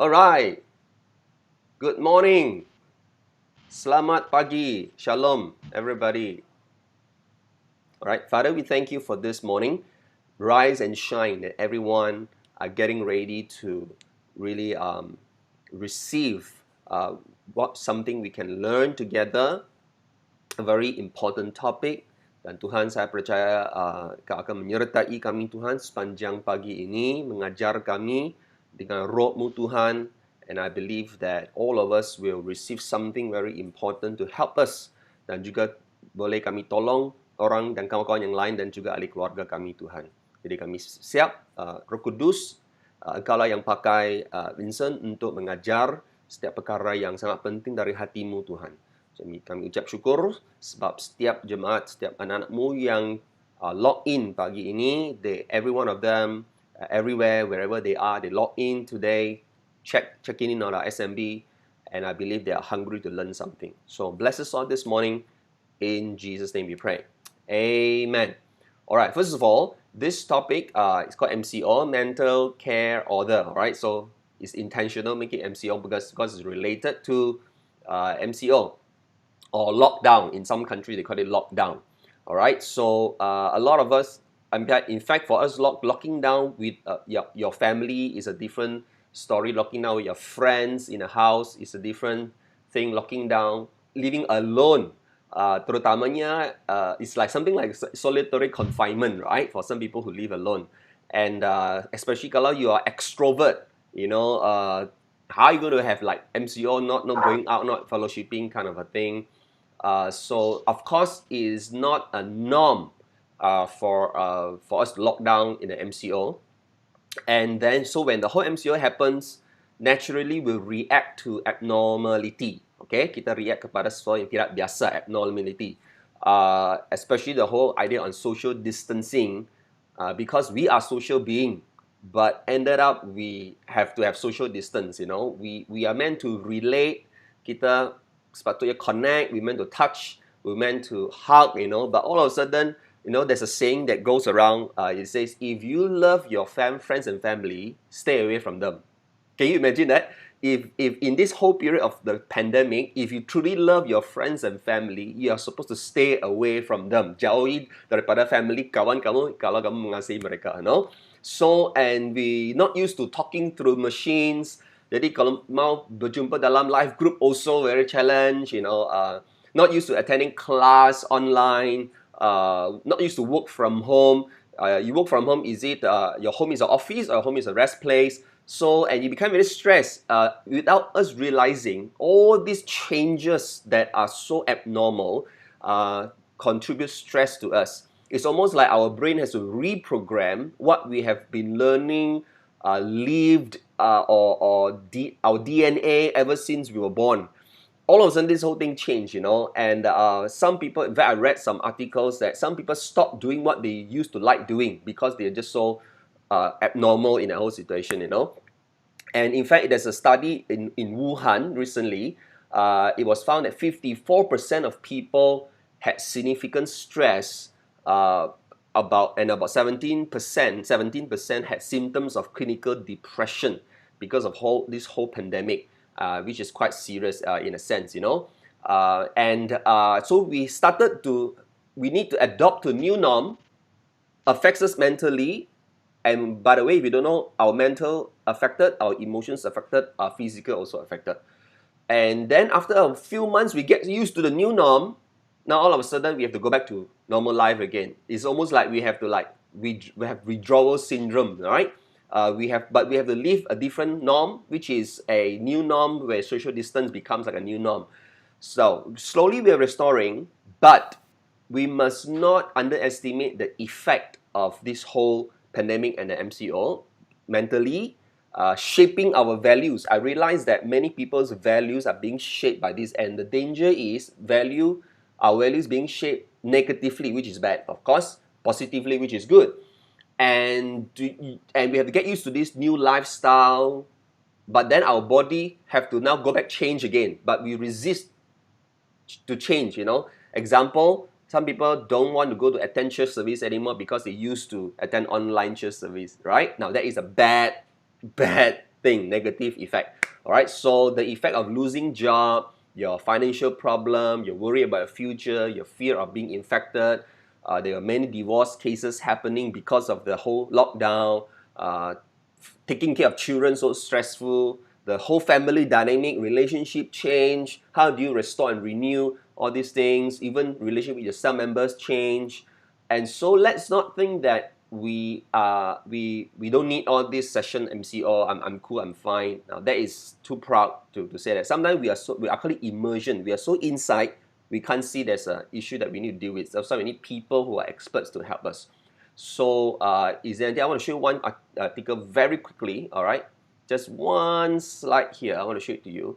Alright, good morning. Selamat pagi. Shalom, everybody. Alright, Father, we thank you for this morning. Rise and shine that everyone are getting ready to really receive something we can learn together. A very important topic. Dan Tuhan, saya percaya Kau akan menyertai kami Tuhan sepanjang pagi ini, mengajar kami dengan roh-Mu Tuhan. And I believe that all of us will receive something very important to help us. Dan juga boleh kami tolong orang dan kawan-kawan yang lain dan juga ahli keluarga kami Tuhan. Jadi kami siap, Roh Kudus, Engkaulah yang pakai Vincent untuk mengajar setiap perkara yang sangat penting dari hati-Mu Tuhan. Kami ucap syukur sebab setiap jemaat, setiap anak-anakmu yang log in pagi ini, every one of them, everywhere, wherever they are, they log in today, checking in on our SMB, and I believe they are hungry to learn something. So bless us all this morning. In Jesus' name we pray. Amen. All right, first of all, this topic is called MCO, Mental Care Order. All right, so it's intentional, make it MCO because it's related to MCO. Or lockdown. In some countries, they call it lockdown. All right. So a lot of us, in fact, for us, locking down with your family is a different story. Locking down with your friends in a house is a different thing. Locking down, living alone, terutamanya, it's like something like solitary confinement, right? For some people who live alone, and especially kalau you are extrovert, how are you going to have like MCO, not going out, not fellowshipping kind of a thing? So of course, it is not a norm for us to lock down in the MCO. And then, so when the whole MCO happens, naturally we'll react to abnormality. Okay, kita react kepada sesuatu yang tidak biasa, abnormality. Especially the whole idea on social distancing, because we are social being, but ended up we have to have social distance. We are meant to relate. Kita sepatutnya connect, we meant to touch, we meant to hug, but all of a sudden, there's a saying that goes around, it says, if you love your friends and family, stay away from them. Can you imagine that? If in this whole period of the pandemic, if you truly love your friends and family, you are supposed to stay away from them. Jauhi daripada family, kawan kamu, kalau kamu mengasihi mereka, So, and we not used to talking through machines. Jadi kalau mau berjumpa dalam live group also very challenge, not used to attending class online, not used to work from home. You work from home, is it your home is an office or home is a rest place? So, and you become very stressed without us realizing all these changes that are so abnormal contribute stress to us. It's almost like our brain has to reprogram what we have been learning, lived, our DNA ever since we were born. All of a sudden, this whole thing changed, and some people, in fact, I read some articles that some people stopped doing what they used to like doing because they're just so abnormal in the whole situation, And in fact, there's a study in Wuhan recently. It was found that 54% of people had significant stress, about 17% had symptoms of clinical depression because of this whole pandemic, which is quite serious in a sense, So we need to adopt to new norm, affects us mentally, and by the way, if you don't know, our mental affected, our emotions affected, our physical also affected. And then after a few months, we get used to the new norm. Now all of a sudden, we have to go back to normal life again. It's almost like we have to we have withdrawal syndrome, right? We have to live a different norm, which is a new norm where social distance becomes like a new norm. So slowly we are restoring, but we must not underestimate the effect of this whole pandemic and the MCO mentally, shaping our values. I realize that many people's values are being shaped by this, and the danger is our values being shaped negatively, which is bad, of course, positively, which is good. And we have to get used to this new lifestyle, but then our body have to now go back change again, but we resist to change, Example, some people don't want to go to attend church service anymore because they used to attend online church service, right? Now that is a bad thing, negative effect. All right, so the effect of losing job, your financial problem, your worry about your future, your fear of being infected. There are many divorce cases happening because of the whole lockdown. Taking care of children so stressful. The whole family dynamic, relationship change. How do you restore and renew all these things? Even relationship with your cell members change. And so let's not think that we don't need all this session MCO. I'm cool, I'm fine. Now that is too proud to say that. Sometimes we are called immersion. We are so inside, we can't see there's an issue that we need to deal with. So we need people who are experts to help us. So is there anything? I want to show you one article very quickly. All right, just one slide here. I want to show it to you.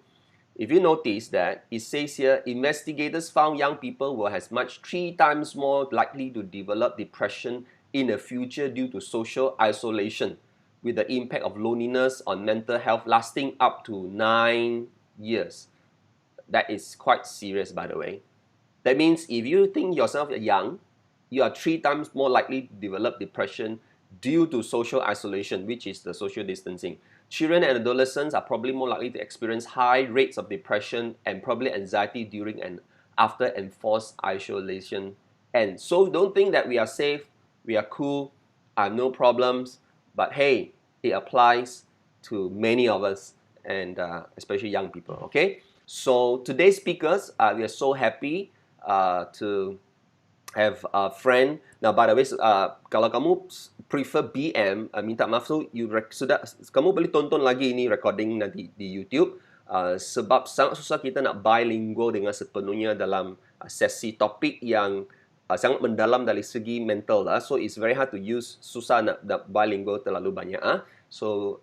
If you notice that it says here, investigators found young people were as much 3 times more likely to develop depression in the future due to social isolation, with the impact of loneliness on mental health lasting up to 9 years. That is quite serious, by the way. That means if you think yourself young, you are 3 times more likely to develop depression due to social isolation, which is the social distancing. Children and adolescents are probably more likely to experience high rates of depression and probably anxiety during and after enforced isolation. And so don't think that we are safe, we are cool, I have no problems, but hey, it applies to many of us, and especially young people, okay? So today's speakers, we are so happy to have a friend. Now, by the way, kalau kamu prefer BM, minta maaf tu, kamu boleh tonton lagi ini recording nanti di YouTube. Sebab sangat susah kita nak bilingual dengan sepenuhnya dalam sesi topik yang sangat mendalam dari segi mental lah. So it's very hard to use, susah nak bilingual terlalu banyak. So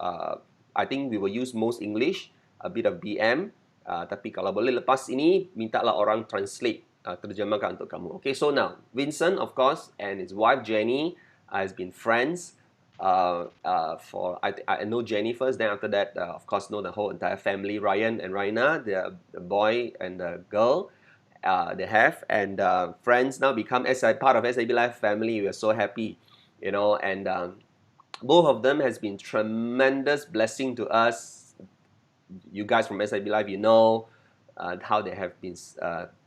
I think we will use most English, a bit of BM. Tapi kalau boleh lepas ini, mintalah orang translate, terjemahkan untuk kamu. Okay, so now Vincent, of course, and his wife Jenny has been friends for I know Jenny first, then after that, of course, know the whole entire family. Ryan and Raina, the boy and the girl, they have, and friends now become part of SIBLife family. We are so happy, you know, and both of them has been tremendous blessing to us. You guys from SIBLife, you know how they have been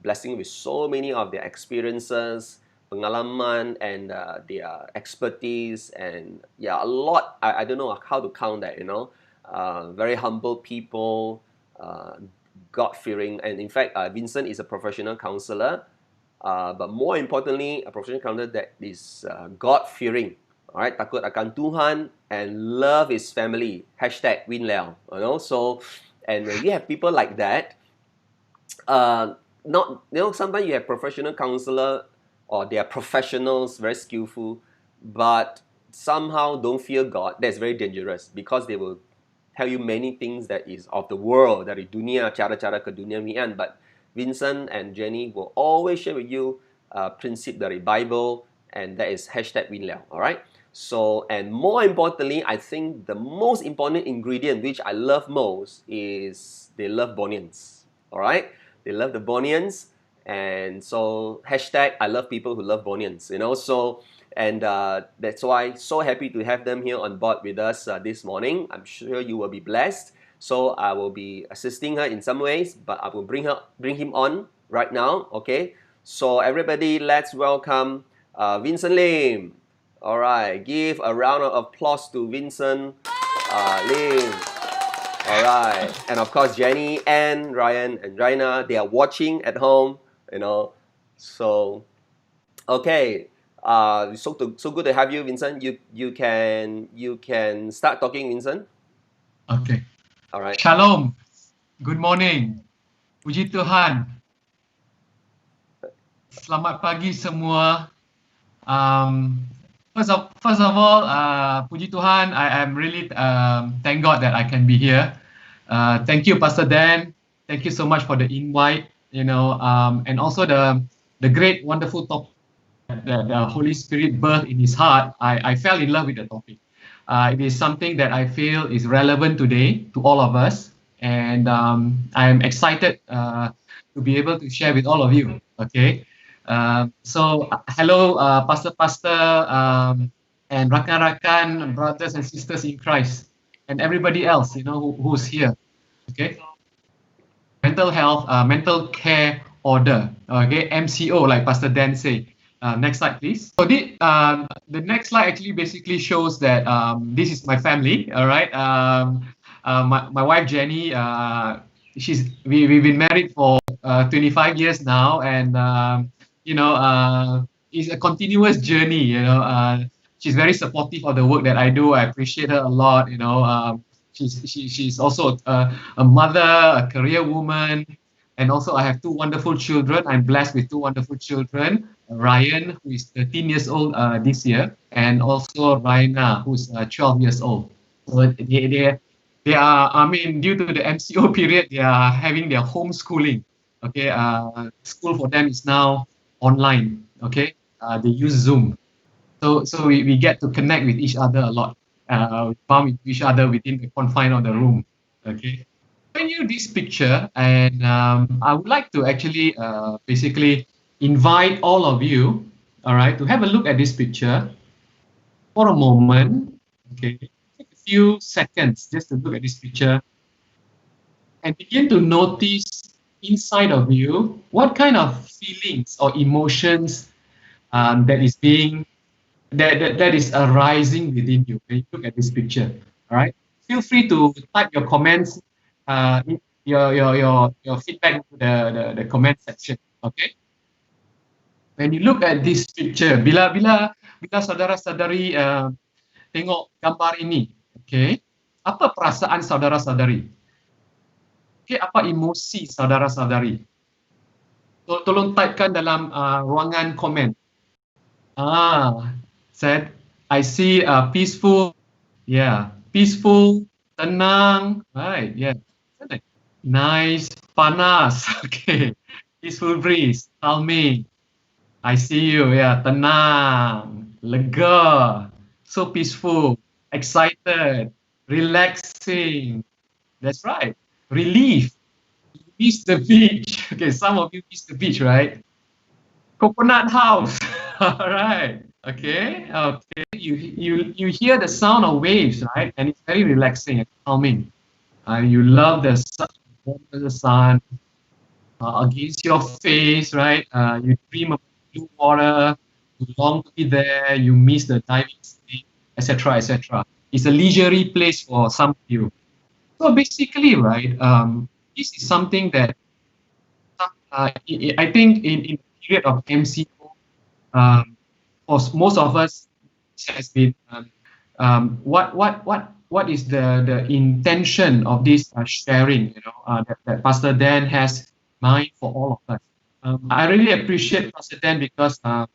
blessing with so many of their experiences, pengalaman, and their expertise, and yeah, a lot. I don't know how to count that, you know. Very humble people, God-fearing, and in fact, Vincent is a professional counselor, but more importantly, a professional counselor that is God-fearing. Alright, takut akan Tuhan and love his family. Hashtag Win Liao. You know, so, and when we have people like that, not, you know, sometimes you have professional counselor or they are professionals, very skillful, but somehow don't fear God. That's very dangerous because they will tell you many things that is of the world, dari dunia, cara-cara keduniawian. But Vincent and Jenny will always share with you prinsip dari Bible, and that is hashtag Win Liao. Alright. So, and more importantly, I think the most important ingredient which I love most is they love Bonians. Alright? They love the Bonians, and so hashtag I love people who love Bonians, you know. So, and that's why so happy to have them here on board with us this morning. I'm sure you will be blessed. So I will be assisting her in some ways, but I will bring him on right now. Okay. So everybody, let's welcome Vincent Lim. All right, give a round of applause to Vincent Lim. All right, and of course Jenny and Ryan and Raina, they are watching at home, you know. So, okay, so good to have you, Vincent. You can start talking, Vincent. Okay. All right. Shalom. Good morning. Puji Tuhan. Selamat pagi semua. First of all, puji Tuhan, I am really thank God that I can be here. Thank you, Pastor Dan. Thank you so much for the invite. You know, and also the great, wonderful topic that the Holy Spirit birthed in His heart. I fell in love with the topic. It is something that I feel is relevant today to all of us, and I am excited to be able to share with all of you. Okay. So hello, pastor, and rakan-rakan, brothers and sisters in Christ. and everybody else, who's here. Okay. Mental health, mental care order. Okay, MCO, like Pastor Dan said. Next slide, please. So the next slide actually basically shows that this is my family. All right. My wife Jenny. We've been married for 25 years now, and it's a continuous journey. She's very supportive of the work that I do. I appreciate her a lot. She's also a mother, a career woman, and also I have two wonderful children. I'm blessed with two wonderful children. Ryan, who is 13 years old this year, and also Raina, who's 12 years old. So they are, I mean, due to the MCO period, they are having their homeschooling. Okay, school for them is now online. Okay, they use Zoom. So we get to connect with each other a lot. We bump into each other within the confine of the room. Okay. Showing you this picture, and I would like to actually basically invite all of you, all right, to have a look at this picture for a moment. Okay, take a few seconds just to look at this picture and begin to notice inside of you what kind of feelings or emotions that is arising within you when you look at this picture. All right. Feel free to type your comments, your feedback into the comment section. Okay. When you look at this picture, bila saudara-saudari tengok gambar ini, okay, apa perasaan saudara-saudari? Okay, apa emosi saudara-saudari? Tolong typekan dalam ruangan komen. Said, I see peaceful, yeah, peaceful, tenang, right, yeah, nice, panas, okay, peaceful breeze, calming, I see you, yeah, tenang, lega, so peaceful, excited, relaxing, that's right, relief, you miss the beach, okay, some of you miss the beach, right, coconut house, all right. Okay. You hear the sound of waves, right? And it's very relaxing and calming. You love the sun, the sun against your face, right? You dream of blue water. You long to be there. You miss the diving scene, etc., etc. It's a leisurely place for some of you. So basically, right? This is something that I think in the period of MCO. For most of us has been what is the intention of this sharing, that Pastor Dan has in mind for all of us. I really appreciate Pastor Dan because how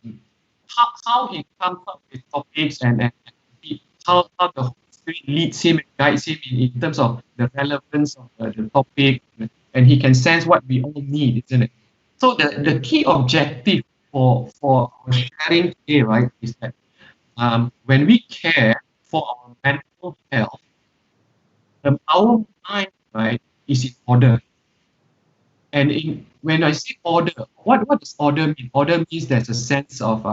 he comes up with topics and how the Holy Spirit leads him and guides him in terms of the relevance of the topic, and he can sense what we all need, isn't it? So the key objective for sharing today, right, is that when we care for our mental health, our mind, right, is in order. And when I say order, what does order mean? Order means there's a sense of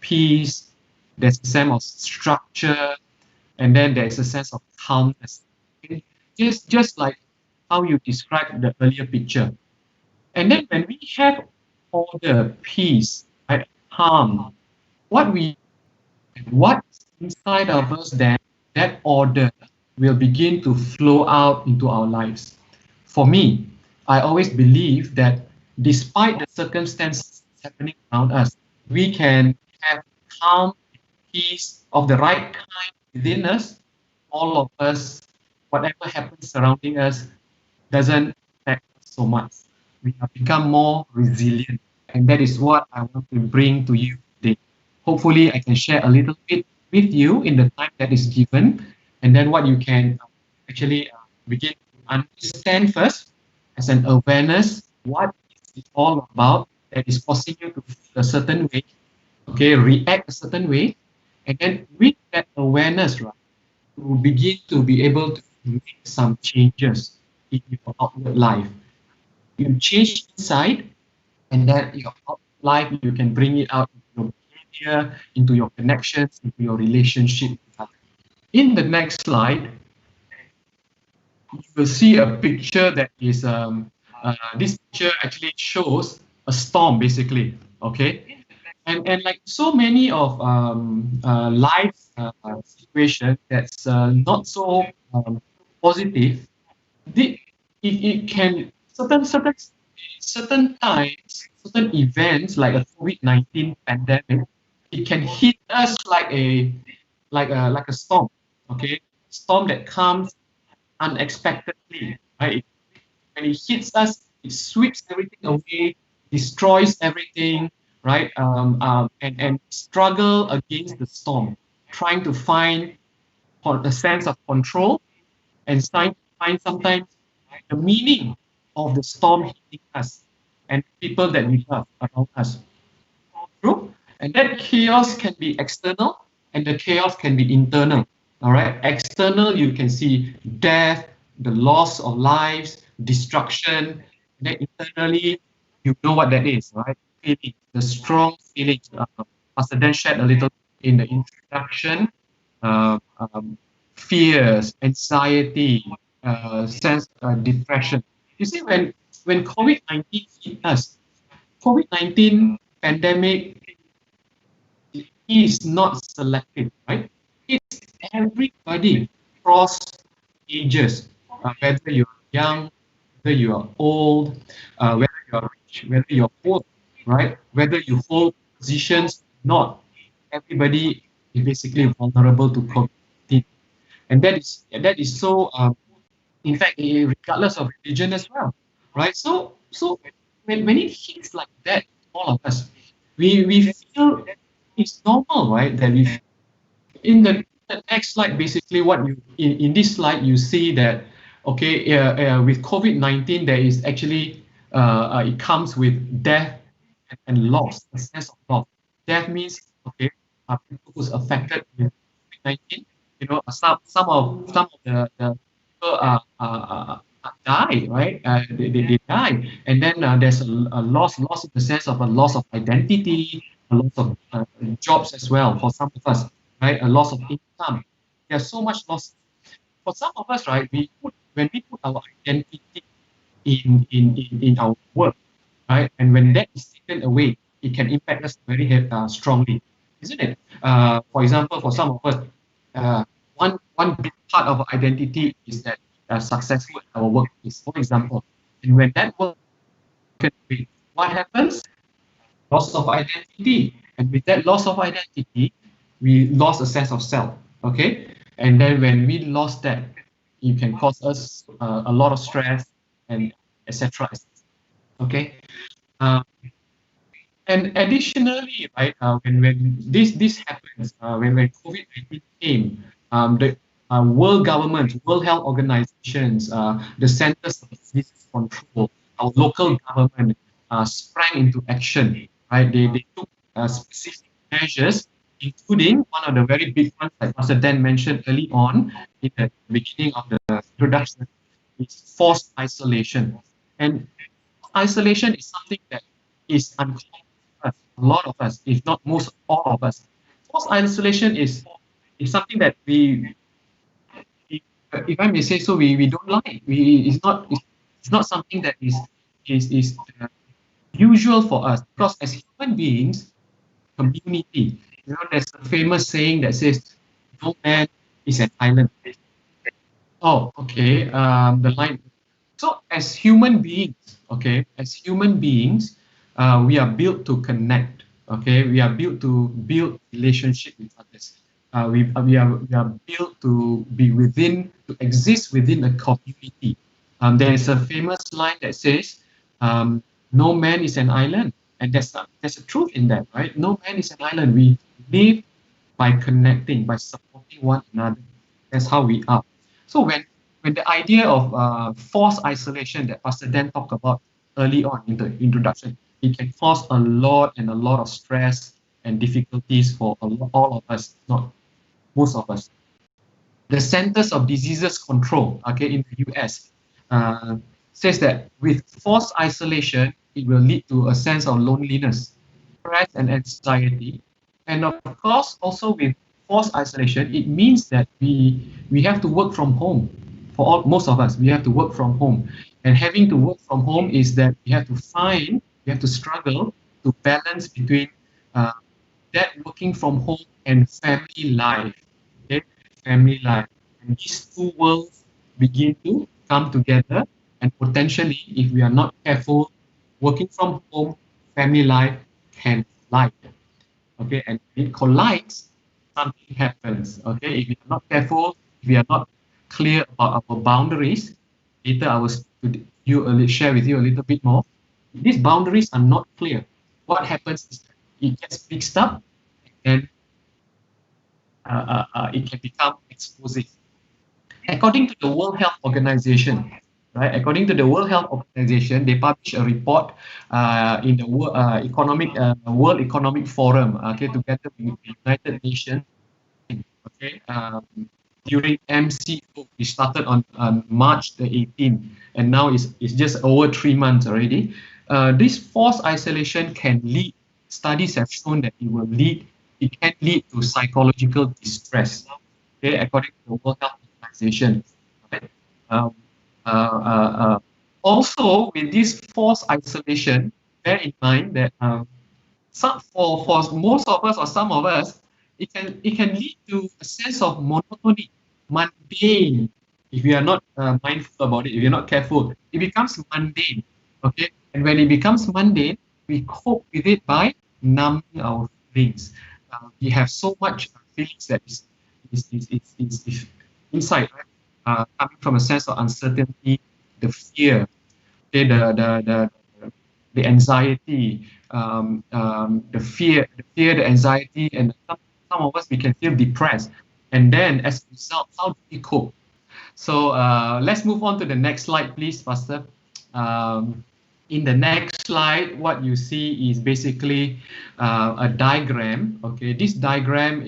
peace, there's a sense of structure, and then there's a sense of calmness. Okay? Just like how you described the earlier picture. And then when we have order, peace, right, calm, what's inside of us, then that order will begin to flow out into our lives. For me, I always believe that despite the circumstances happening around us, we can have calm, peace of the right kind within us. All of us, whatever happens surrounding us, doesn't affect us so much. We have become more resilient, and that is what I want to bring to you today. Hopefully, I can share a little bit with you in the time that is given, and then what you can actually begin to understand first as an awareness what it's all about that is causing you to feel a certain way, okay, react a certain way, and then with that awareness, right, to begin to be able to make some changes in your outward life. You change inside, and then your life, you can bring it out into your behavior, into your connections, into your relationship. In the next slide, you will see a picture that is this picture actually shows a storm basically. Okay, and like so many of life situation that's not so positive, the, it can certain times, certain events like a COVID-19 pandemic, it can hit us like a storm. Okay, storm that comes unexpectedly, right? When it hits us, it sweeps everything away, destroys everything, right? And struggle against the storm, trying to find a sense of control and trying to find sometimes the meaning of the storm hitting us and people that we love around us. True? And that chaos can be external and the chaos can be internal. All right. External, you can see death, the loss of lives, destruction. And then internally, you know what that is, right? Feelings, the strong feelings. Pastor Dan shared a little in the introduction. Uh, um, Fears, anxiety, sense depression. You see, when COVID-19 hit us, COVID-19 pandemic is not selective, right? It's everybody across ages, whether you're young, whether you are old, whether you are rich, whether you're poor, right? Whether you hold positions, not everybody is basically vulnerable to COVID-19, and that is so. In fact, regardless of religion as well, right? So when it hits like that, all of us, we feel it's normal, right? That we in the next slide, basically what you in this slide you see that okay, with COVID-19 there is actually it comes with death and loss, a sense of loss. Death means okay, people who's affected with COVID-19. You know, some of the people die, right? They die, and then there's a loss in the sense of a loss of identity, a loss of jobs as well for some of us, right? A loss of income. There's so much loss for some of us, right? When we put our identity in our work, right? And when that is taken away, it can impact us very strongly, isn't it? For example, for some of us, one big part of our identity is that successful at our workplace, for example. And when that work can be, what happens? Loss of identity. And with that loss of identity, we lost a sense of self. Okay. And then when we lost that, it can cause us a lot of stress and etc. Okay. Uh, and additionally, right, when this happens, when COVID-19 came, the world governments, World Health Organizations, the Centers for Disease Control, our local government sprang into action, right? They took specific measures, including one of the very big ones that Pastor Dan mentioned early on in the beginning of the introduction, is forced isolation. And isolation is something that is uncommon for us, a lot of us, if not most all of us. Forced isolation is something that if I may say so, we don't like. It's not something that is usual for us, because as human beings, community. You know, there's a famous saying that says, "No man is an island." Oh, okay. The line. So as human beings, okay, as human beings, we are built to connect. Okay, we are built to build relationship with others. We are built to be to exist within a community. There is a famous line that says, "No man is an island," and there's a truth in that, right? No man is an island. We live by connecting, by supporting one another. That's how we are. So when the idea of forced isolation that Pastor Dan talked about early on in the introduction, it can cause a lot of stress and difficulties for all of us, not most of us. The Centers of Diseases Control, okay, in the US, says that with forced isolation, it will lead to a sense of loneliness, stress, and anxiety. And of course, also with forced isolation, it means that we have to work from home. most of us, we have to work from home. And having to work from home is that we have to struggle to balance between uh, that working from home and family life. Okay, family life. And these two worlds begin to come together, and potentially, if we are not careful, working from home, family life can collide. Okay, and when it collides, something happens. Okay, if we are not careful, if we are not clear about our boundaries, later I will share with you a little bit more. If these boundaries are not clear, what happens is it gets mixed up, and it can become explosive. According to the World Health Organization, right? According to the World Health Organization, they published a report in the World Economic Forum, okay, together with the United Nations, okay, during MCO. It started on March the 18th, and now it's just over 3 months already. This forced isolation can lead. Studies have shown that it can lead to psychological distress. Okay, according to the World Health Organization. Right? Um, Also, with this forced isolation, bear in mind that for most of us or some of us, it can lead to a sense of monotony, mundane. If we are not mindful about it, if you're not careful, it becomes mundane. Okay, and when it becomes mundane, we cope with it by numbing our feelings. We have so much feelings that is inside, right? Coming from a sense of uncertainty, the fear, okay, the anxiety, the anxiety, and some of us, we can feel depressed. And then, as a result, how do we cope? So let's move on to the next slide, please, Pastor. In the next slide, what you see is basically a diagram. Okay, this diagram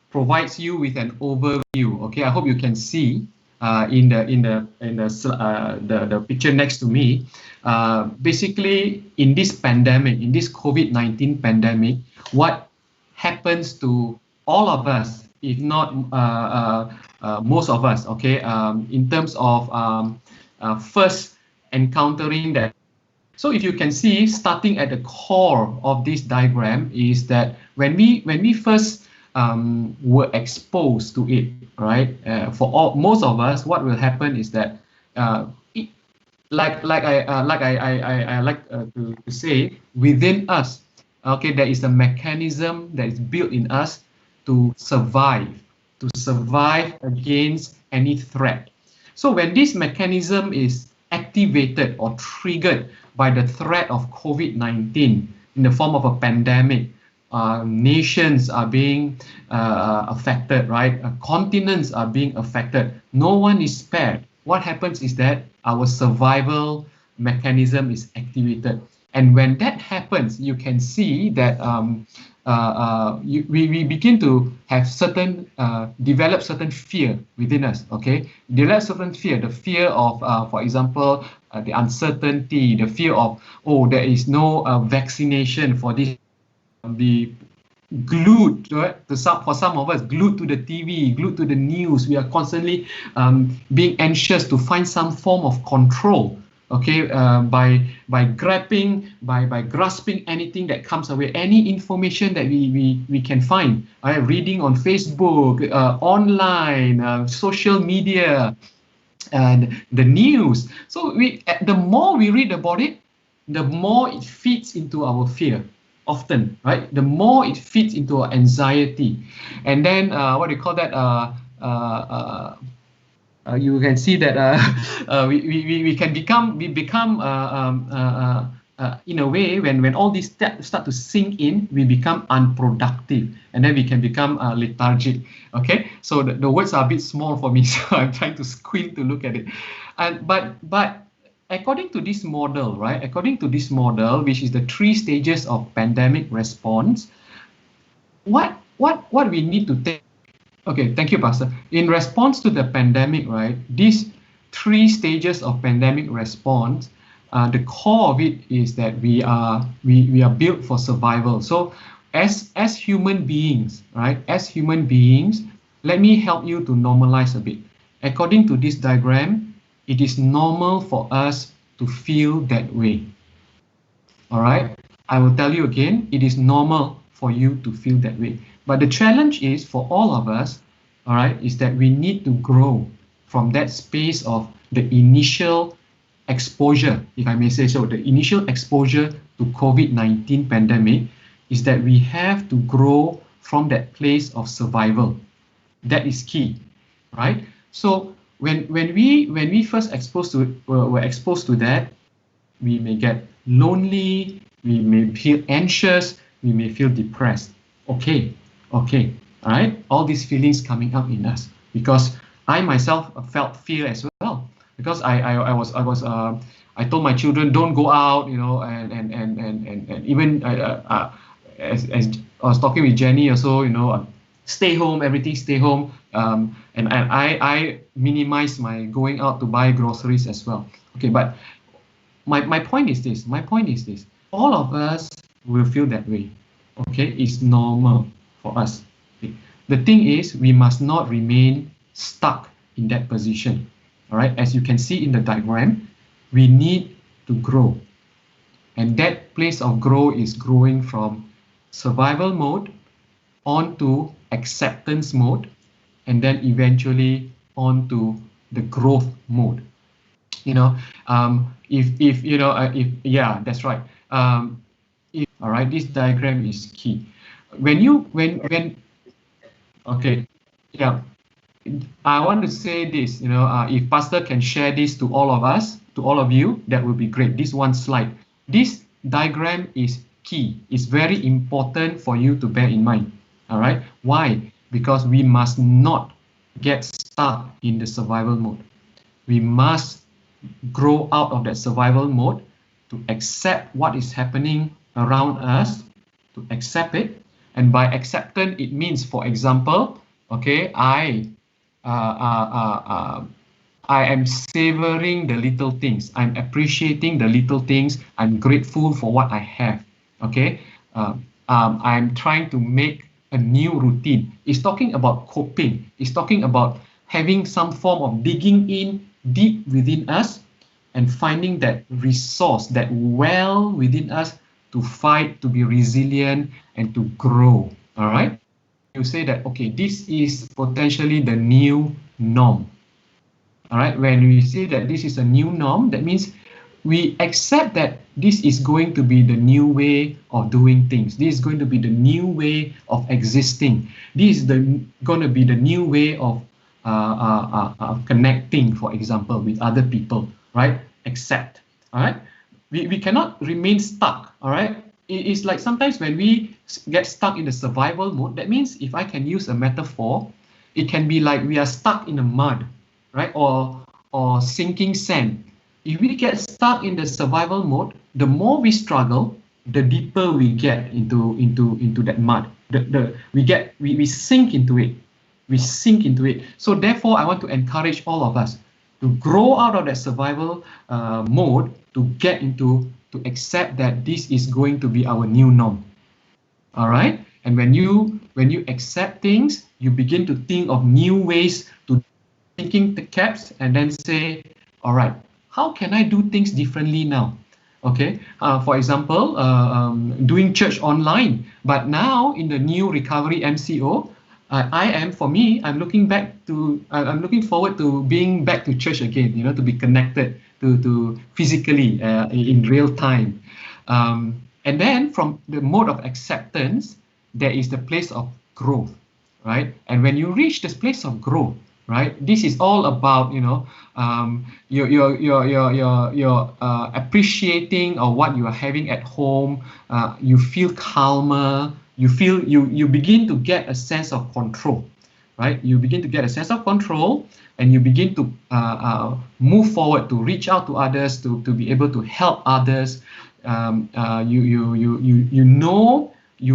provides you with an overview. Okay, I hope you can see in the picture next to me. Basically, in this pandemic, in this COVID-19 pandemic, what happens to all of us, if not most of us, okay, in terms of first encountering that. So if you can see, starting at the core of this diagram is that when we first were exposed to it, right? Most of us, what will happen is that like I like to say, within us, okay, there is a mechanism that is built in us to survive against any threat. So when this mechanism is activated or triggered by the threat of COVID-19 in the form of a pandemic, nations are being affected, right? Continents are being affected. No one is spared. What happens is that our survival mechanism is activated. And when that happens, you can see that we begin to have develop certain fear within us, okay? Develop certain fear, the fear of, for example, the uncertainty, the fear of, there is no vaccination for this, be glued, right? For some of us, glued to the TV, glued to the news. We are constantly being anxious to find some form of control, okay, by grasping anything that comes away, any information that we can find, right? Reading on Facebook, online, social media, and the news. So the more we read about it, the more it feeds into our fear. Often, right? The more it fits into our anxiety, and then what do you call that? You can see that we become in a way, when all these start to sink in, we become unproductive, and then we can become lethargic. Okay, so the words are a bit small for me, so I'm trying to squint to look at it. And but according to this model, right? According to this model, which is the 3 stages of pandemic response, what we need to take. Okay, thank you, Pastor. In response to the pandemic, right? These 3 stages of pandemic response, the core of it is that we are built for survival. So, as human beings, right? As human beings, let me help you to normalize a bit. According to this diagram, it is normal for us to feel that way. All right, I will tell you again, it is normal for you to feel that way. But the challenge is for all of us, all right, is that we need to grow from that space of the initial exposure, if I may say so, the initial exposure to COVID-19 pandemic, is that we have to grow from that place of survival. That is key, right? So when we first were exposed to that, we may get lonely, we may feel anxious, we may feel depressed. Okay, all right, all these feelings coming up in us, because I myself felt fear as well, because I told my children, don't go out, and even as I was talking with Jenny also, stay home, everything stay home, and I minimize my going out to buy groceries as well. Okay, but my point is this. All of us will feel that way. Okay, it's normal for us. Okay. The thing is, we must not remain stuck in that position. All right, as you can see in the diagram, we need to grow. And that place of grow is growing from survival mode onto acceptance mode, and then eventually onto the growth mode. That's right. All right, this diagram is key. Okay, yeah, I want to say this, if Pastor can share this to all of us, to all of you, that would be great. This one slide, this diagram is key. It's very important for you to bear in mind. All right, why? Because we must not get stuck in the survival mode. We must grow out of that survival mode to accept what is happening around us, to accept it. And by acceptance, it means, for example, okay, I am savoring the little things. I'm appreciating the little things. I'm grateful for what I have. Okay, I'm trying to make a new routine. It's talking about coping. It's talking about having some form of digging in deep within us and finding that resource, that well within us to fight, to be resilient, and to grow. All right. You say that, okay, this is potentially the new norm. All right. When we say that this is a new norm, that means we accept that this is going to be the new way of doing things. This is going to be the new way of existing. This is going to be the new way of connecting, for example, with other people, right? Accept, all right? We cannot remain stuck, all right? It's like sometimes when we get stuck in the survival mode, that means, if I can use a metaphor, it can be like we are stuck in the mud, right? Or sinking sand. If we get stuck in the survival mode, the more we struggle, the deeper we get into that mud. We sink into it. We sink into it. So therefore, I want to encourage all of us to grow out of that survival mode, to get into, to accept that this is going to be our new norm. All right. And when you accept things, you begin to think of new ways to thinking the caps, and then say, all right, how can I do things differently now? Okay, for example, doing church online, but now in the new recovery MCO, I'm looking forward to being back to church again, to be connected to physically in real time. And then from the mode of acceptance, there is the place of growth, right? And when you reach this place of growth, right, this is all about, you're appreciating of what you are having at home. You feel calmer. You begin to get a sense of control, right? You begin to get a sense of control, and you begin to move forward, to reach out to others, to be able to help others. You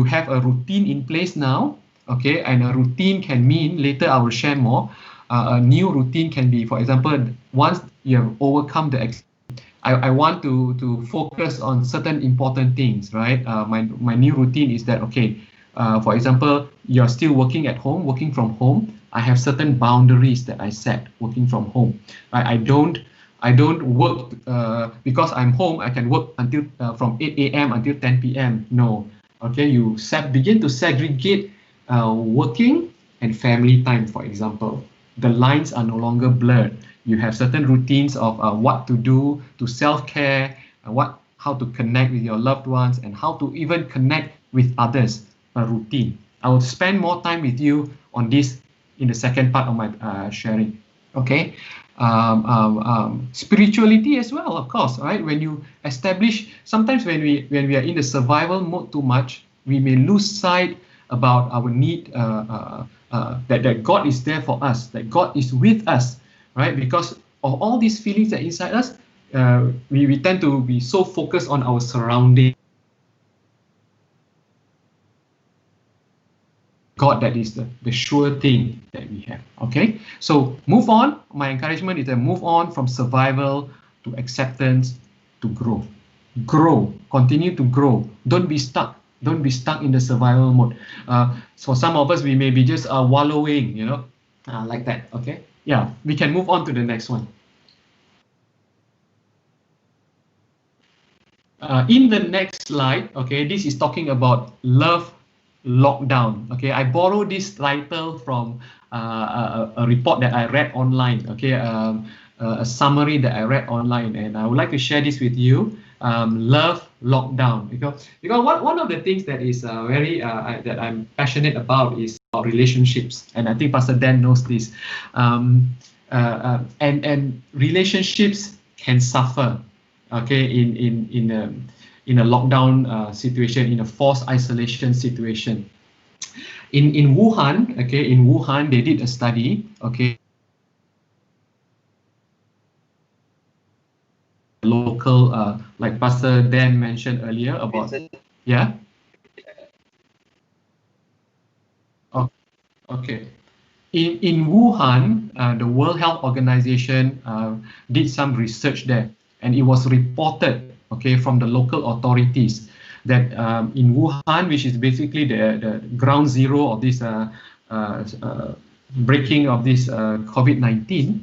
have a routine in place now, okay? And a routine can mean, later I will share more. A new routine can be, for example, once you have overcome I want to focus on certain important things, right? My new routine is that, okay, for example, you're still working at home, working from home. I have certain boundaries that I set working from home. Right? I don't work because I'm home. I can work until from 8 a.m. until 10 p.m. No. Okay, you begin to segregate working and family time, for example. The lines are no longer blurred. You have certain routines of what to do to self-care, how to connect with your loved ones, and how to even connect with others. A routine. I will spend more time with you on this in the second part of my sharing. Okay. Spirituality as well, of course, right? When you establish, sometimes when we are in the survival mode too much, we may lose sight about our need that God is there for us, that God is with us, right? Because of all these feelings that are inside us, we tend to be so focused on our surroundings. God, that is the sure thing that we have. Okay, so move on. My encouragement is to move on from survival to acceptance to growth. Grow, continue to grow. Don't be stuck. Don't be stuck in the survival mode. For some of us, we may be just wallowing, like that. Okay, yeah, we can move on to the next one. In the next slide, okay, this is talking about love lockdown. Okay, I borrowed this title from a report that I read online. Okay, a summary that I read online, and I would like to share this with you. Love lockdown, because one of the things that is that I'm passionate about is about relationships, and I think Pastor Dan knows this. And relationships can suffer. Okay, in a lockdown situation, in a forced isolation situation. In Wuhan, okay, in Wuhan they did a study, okay, local, like Pastor Dan mentioned earlier about, yeah. Oh, okay. In Wuhan, the World Health Organization did some research there, and it was reported, okay, from the local authorities that in Wuhan, which is basically the ground zero of this breaking of this COVID-19,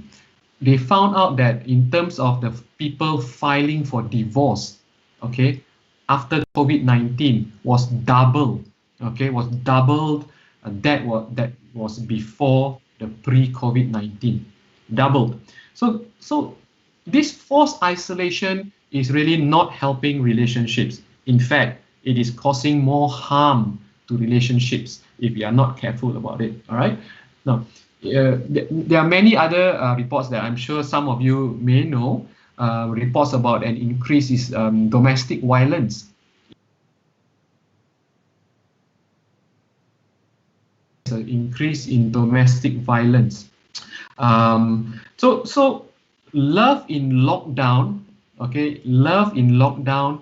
they found out that in terms of the people filing for divorce, okay, after COVID-19 was double, okay, was doubled that was before the pre-COVID-19, doubled. So this forced isolation is really not helping relationships. In fact, it is causing more harm to relationships if we are not careful about it. All right. Now, there are many other reports that I'm sure some of you may know. Reports about an increase in domestic violence. An increase in domestic violence. So love in lockdown, okay, love in lockdown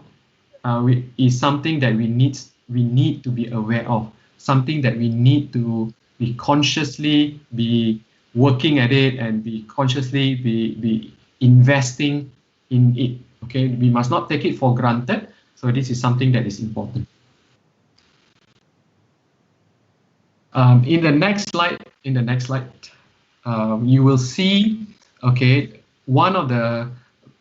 is something that we need to be aware of, something that we need to be consciously be working at it, and be consciously be investing in it. Okay, we must not take it for granted. So this is something that is important. In the next slide, you will see, okay, one of the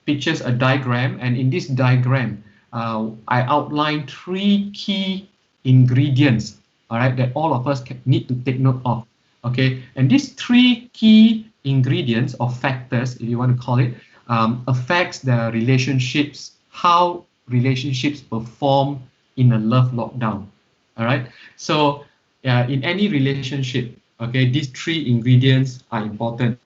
pictures, a diagram, and in this diagram, I outlined 3 key ingredients, all right, that all of us need to take note of, okay, and these 3 key ingredients or factors, if you want to call it, affects the relationships, how relationships perform in a love lockdown, all right. So in any relationship, okay, these 3 ingredients are important.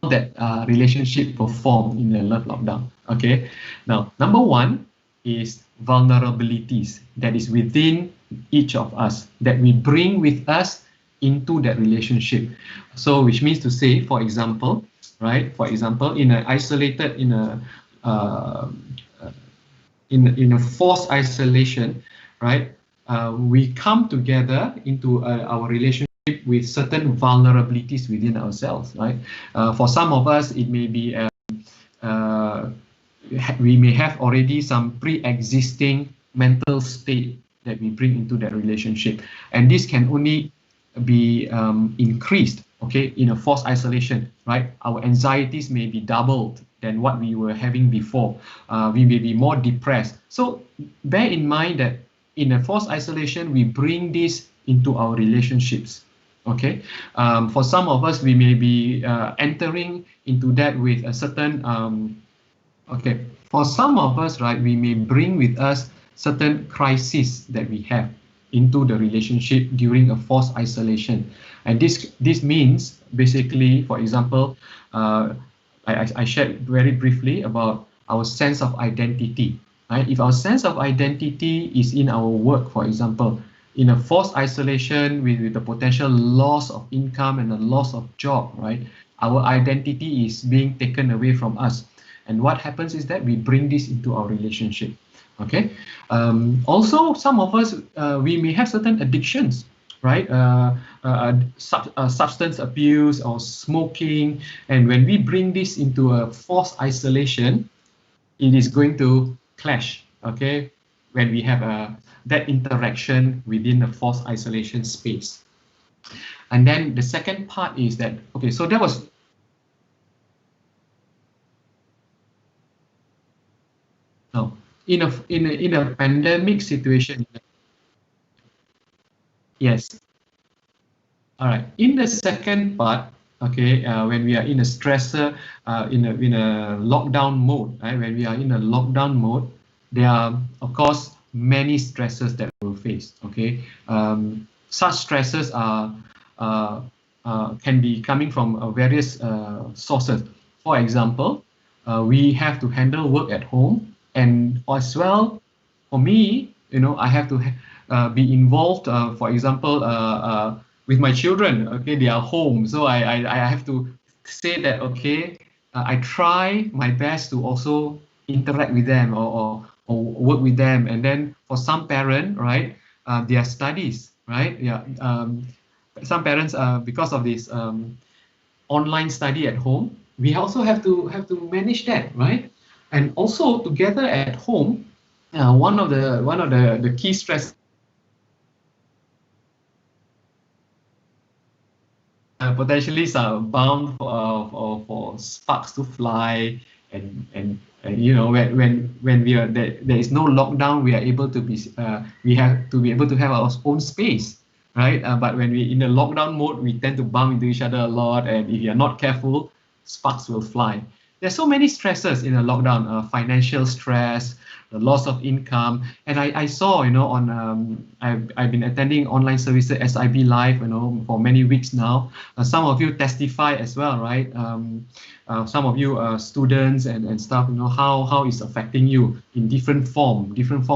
That relationship perform in a love lockdown. Okay, now number 1 is vulnerabilities that is within each of us, that we bring with us into that relationship. So which means to say, for example, right, for example, in an isolated, in a forced isolation, right, we come together into our relationship with certain vulnerabilities within ourselves, right? For some of us, it may be we may have already some pre-existing mental state that we bring into that relationship. And this can only be increased, okay, in a forced isolation, right? Our anxieties may be doubled than what we were having before. We may be more depressed. So bear in mind that in a forced isolation, we bring this into our relationships. Okay, for some of us, we may be entering into that with a certain okay, for some of us, right, we may bring with us certain crises that we have into the relationship during a forced isolation. And this means basically, for example, I shared very briefly about our sense of identity. Right? If our sense of identity is in our work, for example, in a forced isolation with the potential loss of income and the loss of job, right? Our identity is being taken away from us. And what happens is that we bring this into our relationship. Okay. Also, some of us, we may have certain addictions, right? Substance abuse or smoking. And when we bring this into a forced isolation, it is going to clash, okay, when we have that interaction within the forced isolation space. And then the second part is that, okay, so that was no, in a pandemic situation. Yes. All right. In the second part, okay, when we are in a stressor, in a lockdown mode, right? When we are in a lockdown mode, there are, of course, many stresses that we'll face. Okay, such stresses are can be coming from various sources. For example, we have to handle work at home, and as well, for me, I have to be involved. For example, with my children. Okay, they are home, so I have to say that, okay, I try my best to also interact with them or work with them. And then for some parent, right, their studies, right, yeah, some parents, because of this online study at home, we also have to manage that, right? And also together at home, one of the key stress potentially are bound for sparks to fly, and when we are there is no lockdown, we are able to be we have to be able to have our own space, right? But when we in the lockdown mode, we tend to bump into each other a lot, and if you're not careful, sparks will fly. There's so many stresses in a lockdown: financial stress, the loss of income. And I saw, on I've been attending online services SIBLife, for many weeks now. Some of you testify as well, right? Some of you are students and stuff, how it's affecting you in different form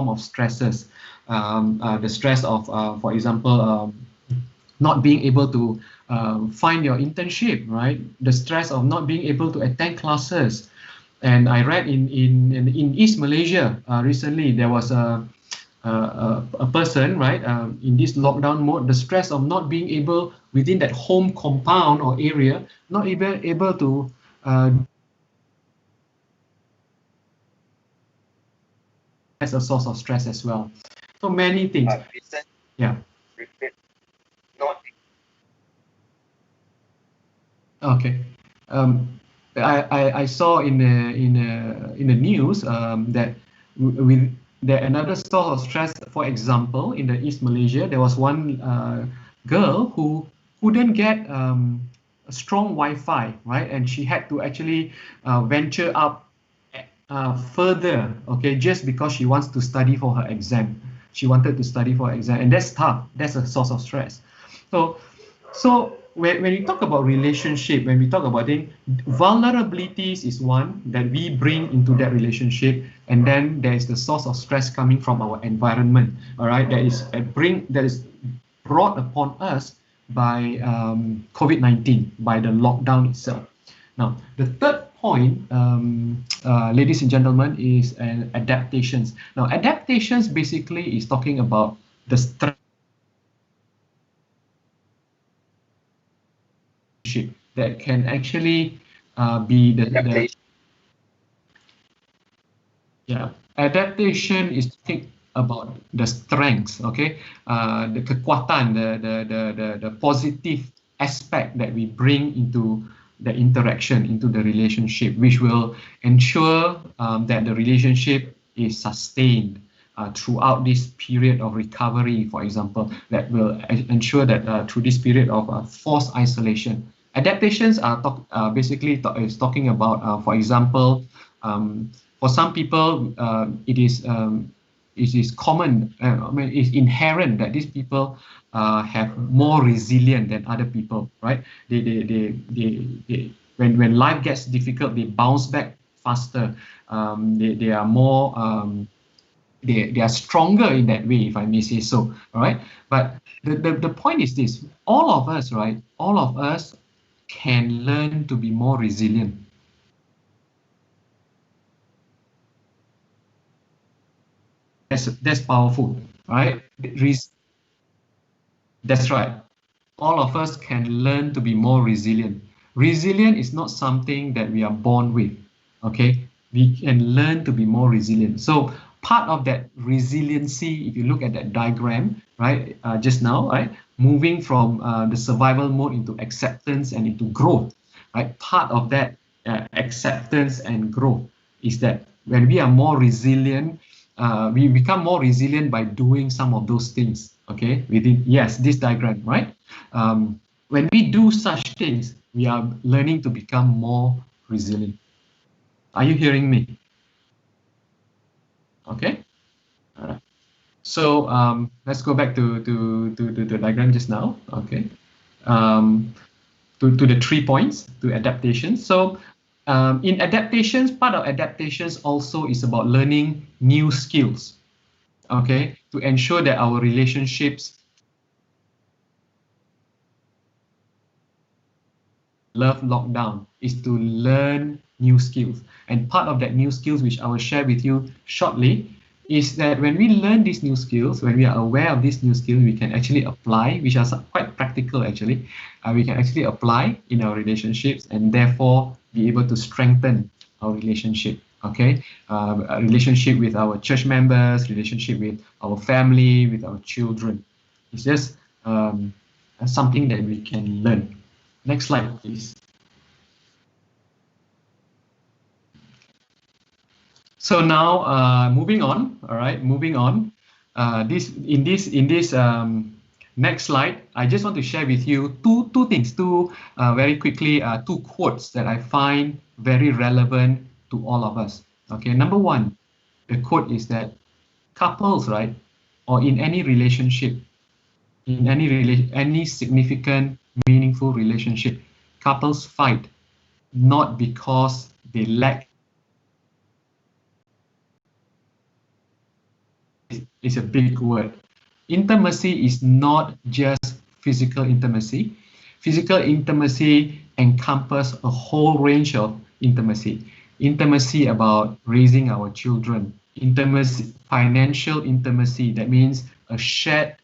of stresses. The stress of, for example, not being able to find your internship, right? The stress of not being able to attend classes. And I read in East Malaysia recently, there was a person, right, in this lockdown mode, the stress of not being able within that home compound or area, not even able to as a source of stress as well. So many things. Yeah. Okay. I saw in the news that with another source of stress. For example, in the East Malaysia, there was one girl who couldn't get a strong Wi-Fi, right, and she had to actually venture up further, okay, just because she wants to study for her exam. She wanted to study for her exam, and that's tough. That's a source of stress. So when we talk about relationship, when we talk about it, vulnerabilities is one that we bring into that relationship, and then there's the source of stress coming from our environment. All right, that is brought upon us by COVID-19, by the lockdown itself. Now, the third point, ladies and gentlemen, is adaptations. Now, adaptations basically is talking about the stress that can actually be the yeah, adaptation is about the strengths, okay, the kekuatan, the positive aspect that we bring into the interaction, into the relationship, which will ensure that the relationship is sustained throughout this period of recovery, for example, that will ensure that through this period of forced isolation. Adaptations are basically is talking about, for example, for some people, it is common, I mean, it's inherent that these people have more resilient than other people, right? When life gets difficult, they bounce back faster. They are more, they are stronger in that way, if I may say so, all right? But the point is this: all of us, right? All of us can learn to be more resilient. That's powerful, right? That's right. All of us can learn to be more resilient. Resilient is not something that we are born with, okay? We can learn to be more resilient. So part of that resiliency, if you look at that diagram, right, just now, right, moving from the survival mode into acceptance and into growth, right? Part of that acceptance and growth is that when we are more resilient, we become more resilient by doing some of those things, okay? Within, yes, this diagram, right? When we do such things, we are learning to become more resilient. Are you hearing me? Okay. All right. So let's go back to the diagram just now. Okay. To the 3 points to adaptation. So in adaptations, part of adaptations also is about learning new skills. Okay, to ensure that our relationships love lockdown is to learn new skills. And part of that new skills, which I will share with you shortly, is that when we learn these new skills, when we are aware of these new skills, we can actually apply, which are quite practical actually. We can actually apply in our relationships and therefore be able to strengthen our relationship. Okay, a relationship with our church members, relationship with our family, with our children. It's just something that we can learn. Next slide, please. So now, moving on. All right, moving on. In this next slide, I just want to share with you two things. Very quickly, two quotes that I find very relevant to all of us. Okay, number one, the quote is that couples, right, or in any relationship, in any significant, meaningful relationship, couples fight not because they lack. Is a big word. Intimacy is not just physical intimacy. Physical intimacy encompasses a whole range of intimacy. Intimacy about raising our children. Intimacy, financial intimacy, that means a shared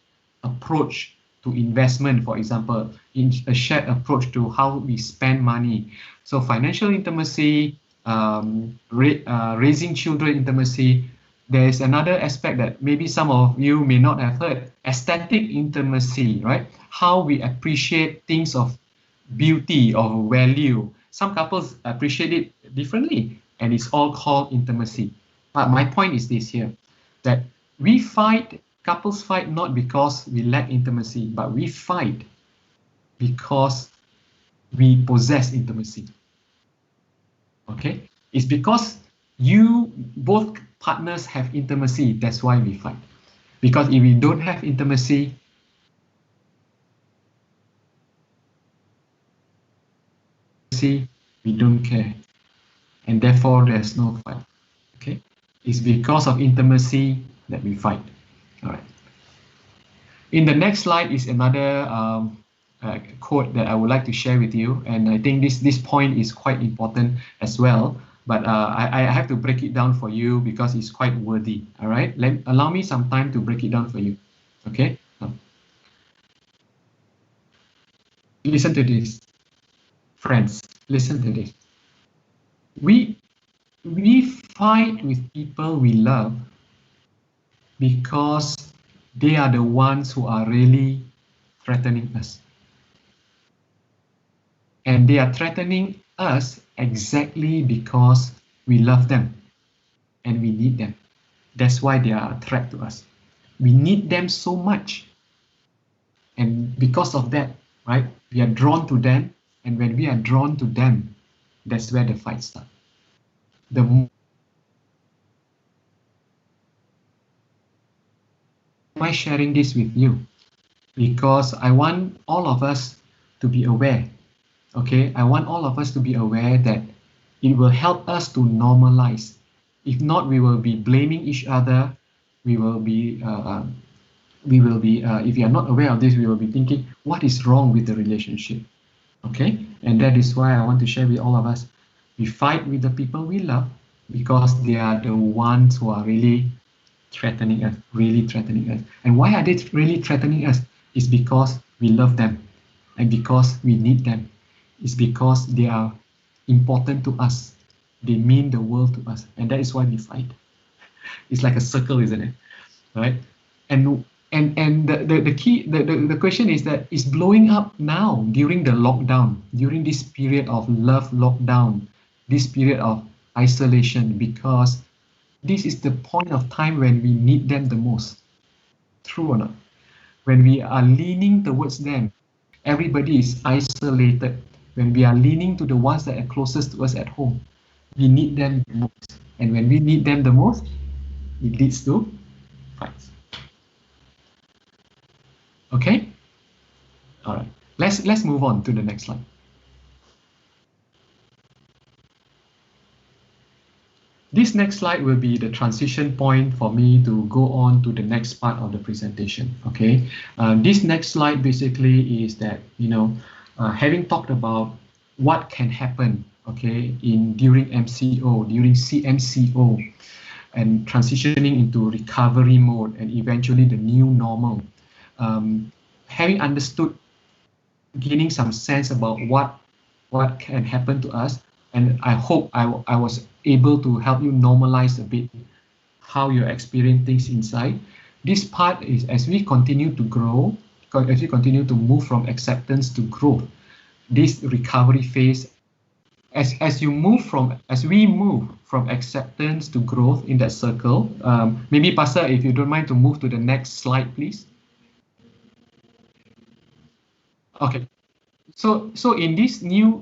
approach to investment, for example, a shared approach to how we spend money. So financial intimacy, raising children intimacy. There is another aspect that maybe some of you may not have heard: aesthetic intimacy, right? How we appreciate things of beauty or value. Some couples appreciate it differently, and it's all called intimacy. But my point is this here, that couples fight not because we lack intimacy, but we fight because we possess intimacy. Okay? It's because both partners have intimacy, that's why we fight. Because if we don't have intimacy, we don't care. And therefore, there's no fight. Okay? It's because of intimacy that we fight. All right. In the next slide is another quote that I would like to share with you. And I think this point is quite important as well. But I have to break it down for you because it's quite worthy. All right, allow me some time to break it down for you. Okay, listen to this, friends. Listen to this. We fight with people we love because they are the ones who are really threatening us. And they are threatening us exactly because we love them and we need them. That's why they are a threat to us. We need them so much. And because of that, right, we are drawn to them. And when we are drawn to them, that's where the fight starts. Why am I sharing this with you? Because I want all of us to be aware. Okay, I want all of us to be aware that it will help us to normalize. If not, we will be blaming each other. We will be, if you are not aware of this, we will be thinking, what is wrong with the relationship? Okay, and that is why I want to share with all of us. We fight with the people we love because they are the ones who are really threatening us, And why are they really threatening us? It's because we love them and because we need them. It's because they are important to us. They mean the world to us, and that is why we fight. It's like a circle, isn't it? Right? And the question is that it's blowing up now during the lockdown, during this period of love lockdown, this period of isolation, because this is the point of time when we need them the most. True or not? When we are leaning towards them, everybody is isolated. When we are leaning to the ones that are closest to us at home, we need them the most. And when we need them the most, it leads to fights. Okay? All right. Let's move on to the next slide. This next slide will be the transition point for me to go on to the next part of the presentation. Okay. This next slide basically is that, having talked about what can happen, okay, during MCO, during CMCO, and transitioning into recovery mode and eventually the new normal. Having understood, gaining some sense about what can happen to us, and I hope I was able to help you normalize a bit how you're experiencing things inside. This part is, as we continue to grow, as we continue to move from acceptance to growth, this recovery phase, as we move from acceptance to growth in that circle, maybe Pastor, if you don't mind to move to the next slide, please. Okay. So in this new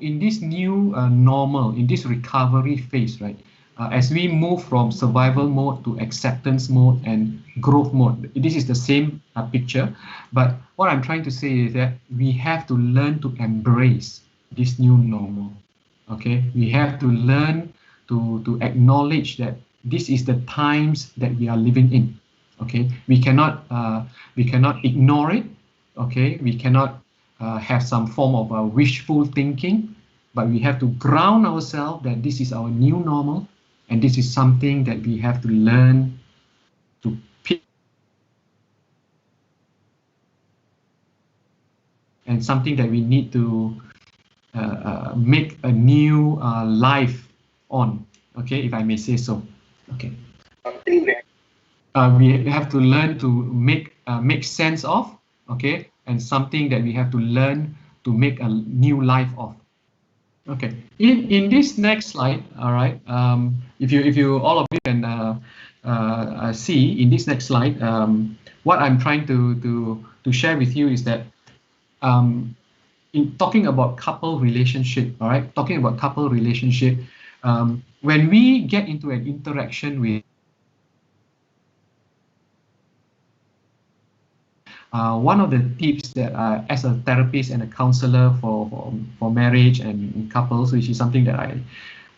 normal, in this recovery phase, right? As we move from survival mode to acceptance mode and growth mode, this is the same picture. But what I'm trying to say is that we have to learn to embrace this new normal. Okay, we have to learn to acknowledge that this is the times that we are living in. Okay, we cannot ignore it. Okay, we cannot have some form of wishful thinking, but we have to ground ourselves that this is our new normal, and this is something that we have to learn to pick, and something that we need to make a new life on. Okay, if I may say so. Okay. We have to learn to make sense of. Okay. And something that we have to learn to make a new life of. Okay, in this next slide, all right, if you all of you can see in this next slide, what I'm trying to share with you is that in talking about couple relationship, all right, when we get into an interaction with one of the tips that as a therapist and a counselor for marriage and couples, which is something that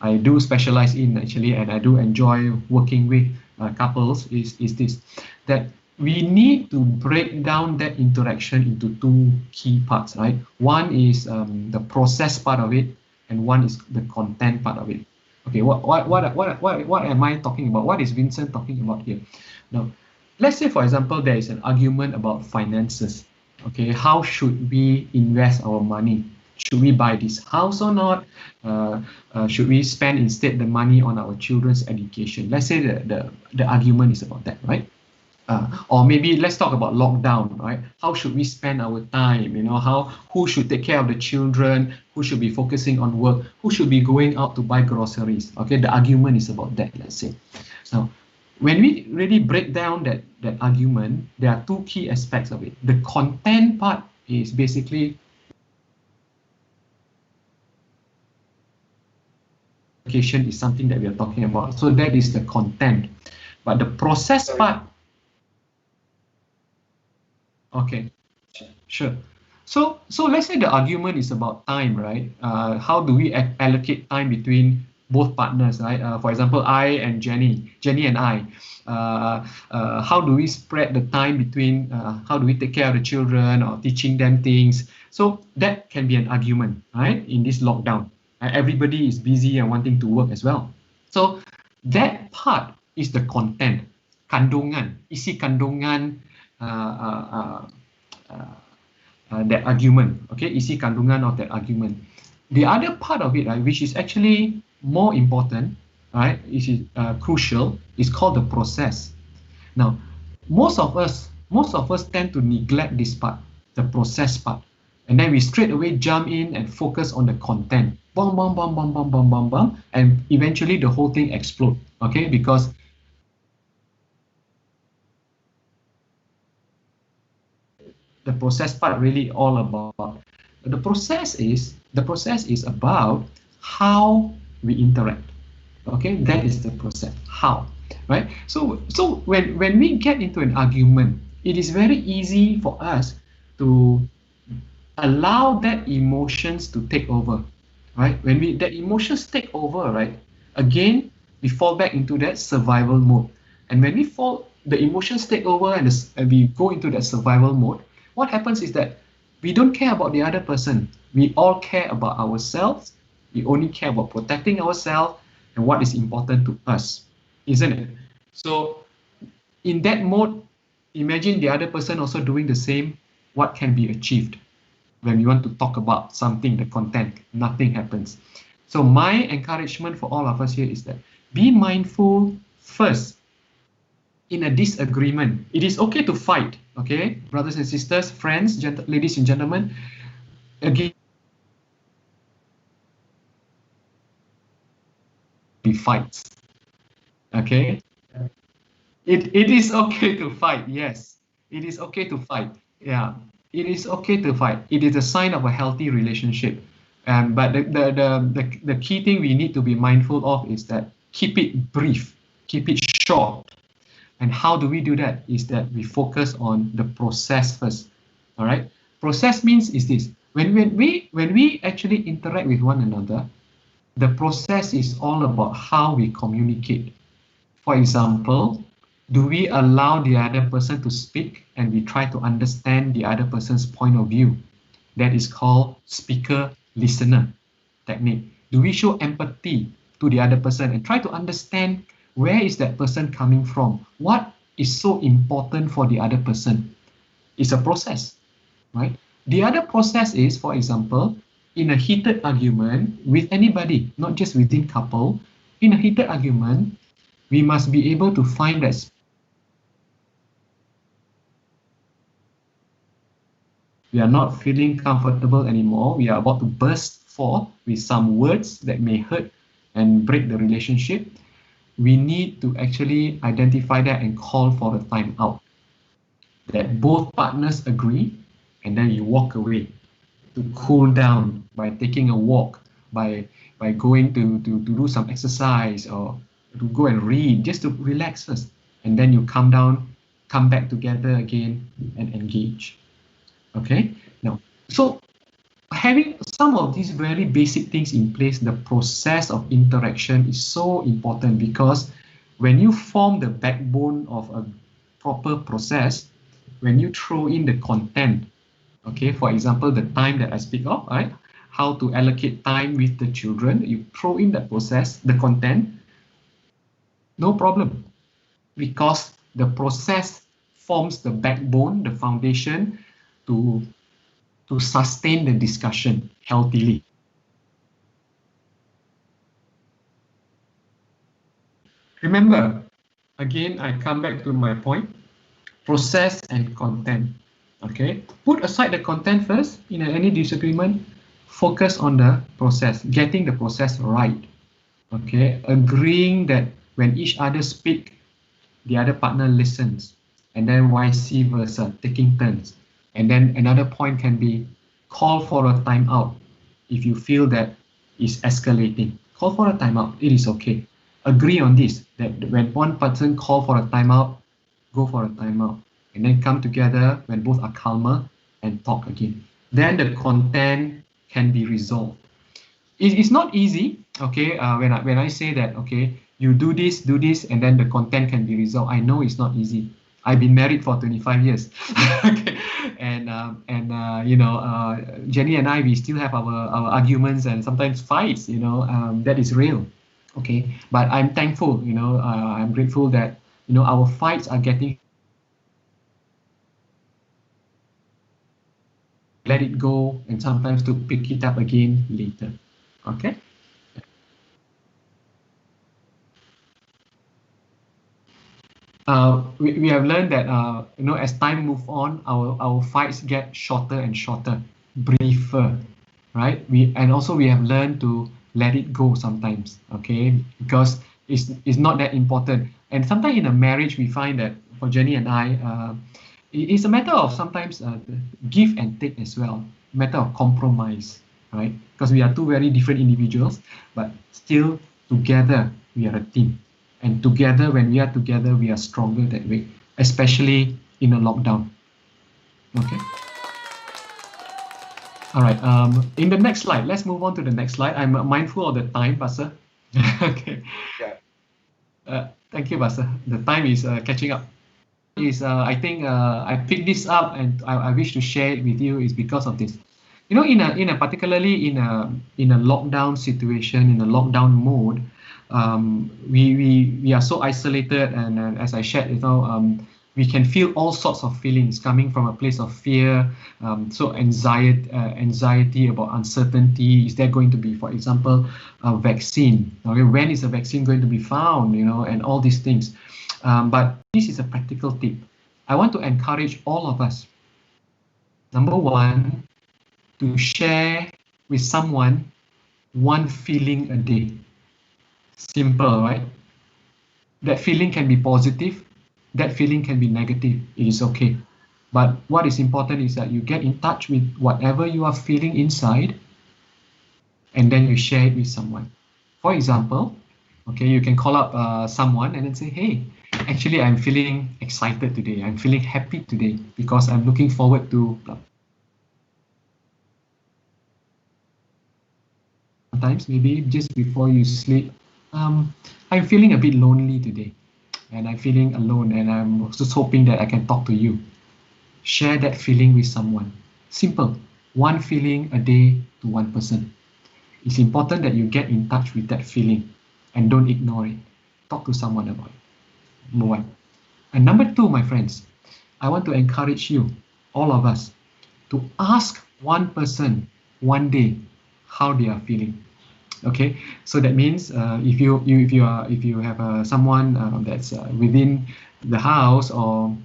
I do specialize in actually, and I do enjoy working with couples, is this, that we need to break down that interaction into two key parts, right? One is the process part of it, and one is the content part of it. Okay, what am I talking about? What is Vincent talking about here? Now, let's say, for example, there is an argument about finances. Okay, how should we invest our money? Should we buy this house or not? Should we spend instead the money on our children's education? Let's say the argument is about that, right? Or maybe let's talk about lockdown, right? How should we spend our time? Who should take care of the children? Who should be focusing on work? Who should be going out to buy groceries? Okay, the argument is about that, let's say. Now, when we really break down that argument, there are two key aspects of it. The content part is basically application is something that we are talking about. So that is the content. But the process part, okay, sure. So let's say the argument is about time, right? How do we allocate time between both partners, right? For example, I and Jenny and I. How do we spread the time between? How do we take care of the children or teaching them things? So that can be an argument, right? In this lockdown, everybody is busy and wanting to work as well. So that part is the content, kandungan, isi kandungan. That argument, okay, isi kandungan of that argument. The other part of it, right, which is actually more important, right, which is crucial, is called the process. Now, most of us tend to neglect this part, the process part, and then we straight away jump in and focus on the content, bam, bam, bam, bam, bam, bam, bam, bam, and eventually the whole thing explodes, okay, because the process part really all about. The process is about how we interact. Okay, that is the process. How, right? So when we get into an argument, it is very easy for us to allow that emotions to take over, right? When that emotions take over, right? Again, we fall back into that survival mode, and when the emotions take over and we go into that survival mode, what happens is that we don't care about the other person. We all care about ourselves. We only care about protecting ourselves and what is important to us, isn't it? So in that mode, imagine the other person also doing the same. What can be achieved? When we want to talk about something, the content, nothing happens. So my encouragement for all of us here is that be mindful first. In a disagreement, it is okay to fight, okay, brothers and sisters, friends, ladies and gentlemen. Again, we fight, okay. It is okay to fight. Yes, it is okay to fight. Yeah, it is okay to fight. It is a sign of a healthy relationship. But the key thing we need to be mindful of is that keep it brief, keep it short. And how do we do that? Is that we focus on the process first. All right. Process means is this: when we actually interact with one another, the process is all about how we communicate. For example, do we allow the other person to speak and we try to understand the other person's point of view? That is called speaker-listener technique. Do we show empathy to the other person and try to understand where is that person coming from? What is so important for the other person? It's a process, right? The other process is, for example, in a heated argument with anybody, not just within couple, in a heated argument, we must be able to find that we are not feeling comfortable anymore. We are about to burst forth with some words that may hurt and break the relationship. We need to actually identify that and call for a time out. That both partners agree, and then you walk away to cool down by taking a walk, by going to do some exercise or to go and read, just to relax first. And then you come down, come back together again and engage. Okay? Now, so having some of these very basic things in place, the process of interaction is so important, because when you form the backbone of a proper process, when you throw in the content, okay, for example, the time that I speak of, right? How to allocate time with the children, you throw in the process, the content, no problem, because the process forms the backbone, the foundation to sustain the discussion healthily. Remember, again, I come back to my point. process and content. Okay, put aside the content first. In any disagreement, focus on the process, getting the process right. Okay, agreeing that when each other speak, the other partner listens, and then vice versa, taking turns. And then another point can be call for a timeout if you feel that is escalating. Call for a timeout. It is okay. Agree on this, that when one person call for a timeout, go for a timeout, and then come together when both are calmer and talk again. Then the content can be resolved. It's not easy. Okay, when I say that, okay, you do this, and then the content can be resolved. I know it's not easy. I've been married for 25 years. Okay, and Jenny and I, we still have our arguments and sometimes fights. That is real. Okay, but I'm thankful. I'm grateful that our fights are getting. Let it go, and sometimes to pick it up again later. Okay. We have learned that as time move on, our fights get shorter and shorter, briefer, right? We have learned to let it go sometimes, okay? Because it's not that important. And sometimes in a marriage, we find that for Jenny and I, it's a matter of sometimes give and take as well, matter of compromise, right? Because we are two very different individuals, but still together we are a team. And together, when we are together, we are stronger that way, especially in a lockdown. Okay. All right. In the next slide, let's move on to the next slide. I'm mindful of the time, Pastor. Okay. Yeah. Thank you, Pastor. The time is catching up. I think I picked this up, and I wish to share it with you is because of this. Particularly in a lockdown situation, in a lockdown mode, we are so isolated, and as I shared, we can feel all sorts of feelings coming from a place of fear, so anxiety about uncertainty. Is there going to be, for example, a vaccine? Okay, when is a vaccine going to be found? And all these things. But this is a practical tip. I want to encourage all of us. Number one, to share with someone one feeling a day. Simple, right? That feeling can be positive. That feeling can be negative. It is okay. But what is important is that you get in touch with whatever you are feeling inside, and then you share it with someone. For example, okay, you can call up someone and then say, hey, actually, I'm feeling excited today. I'm feeling happy today because I'm looking forward to. Sometimes, maybe just before you sleep, I'm feeling a bit lonely today, and I'm feeling alone, and I'm just hoping that I can talk to you. Share that feeling with someone. Simple. One feeling a day to one person. It's important that you get in touch with that feeling and don't ignore it. Talk to someone about it. Number one. And number two, my friends, I want to encourage you, all of us, to ask one person one day how they are feeling. Okay, so that means if you have someone that's within the house, or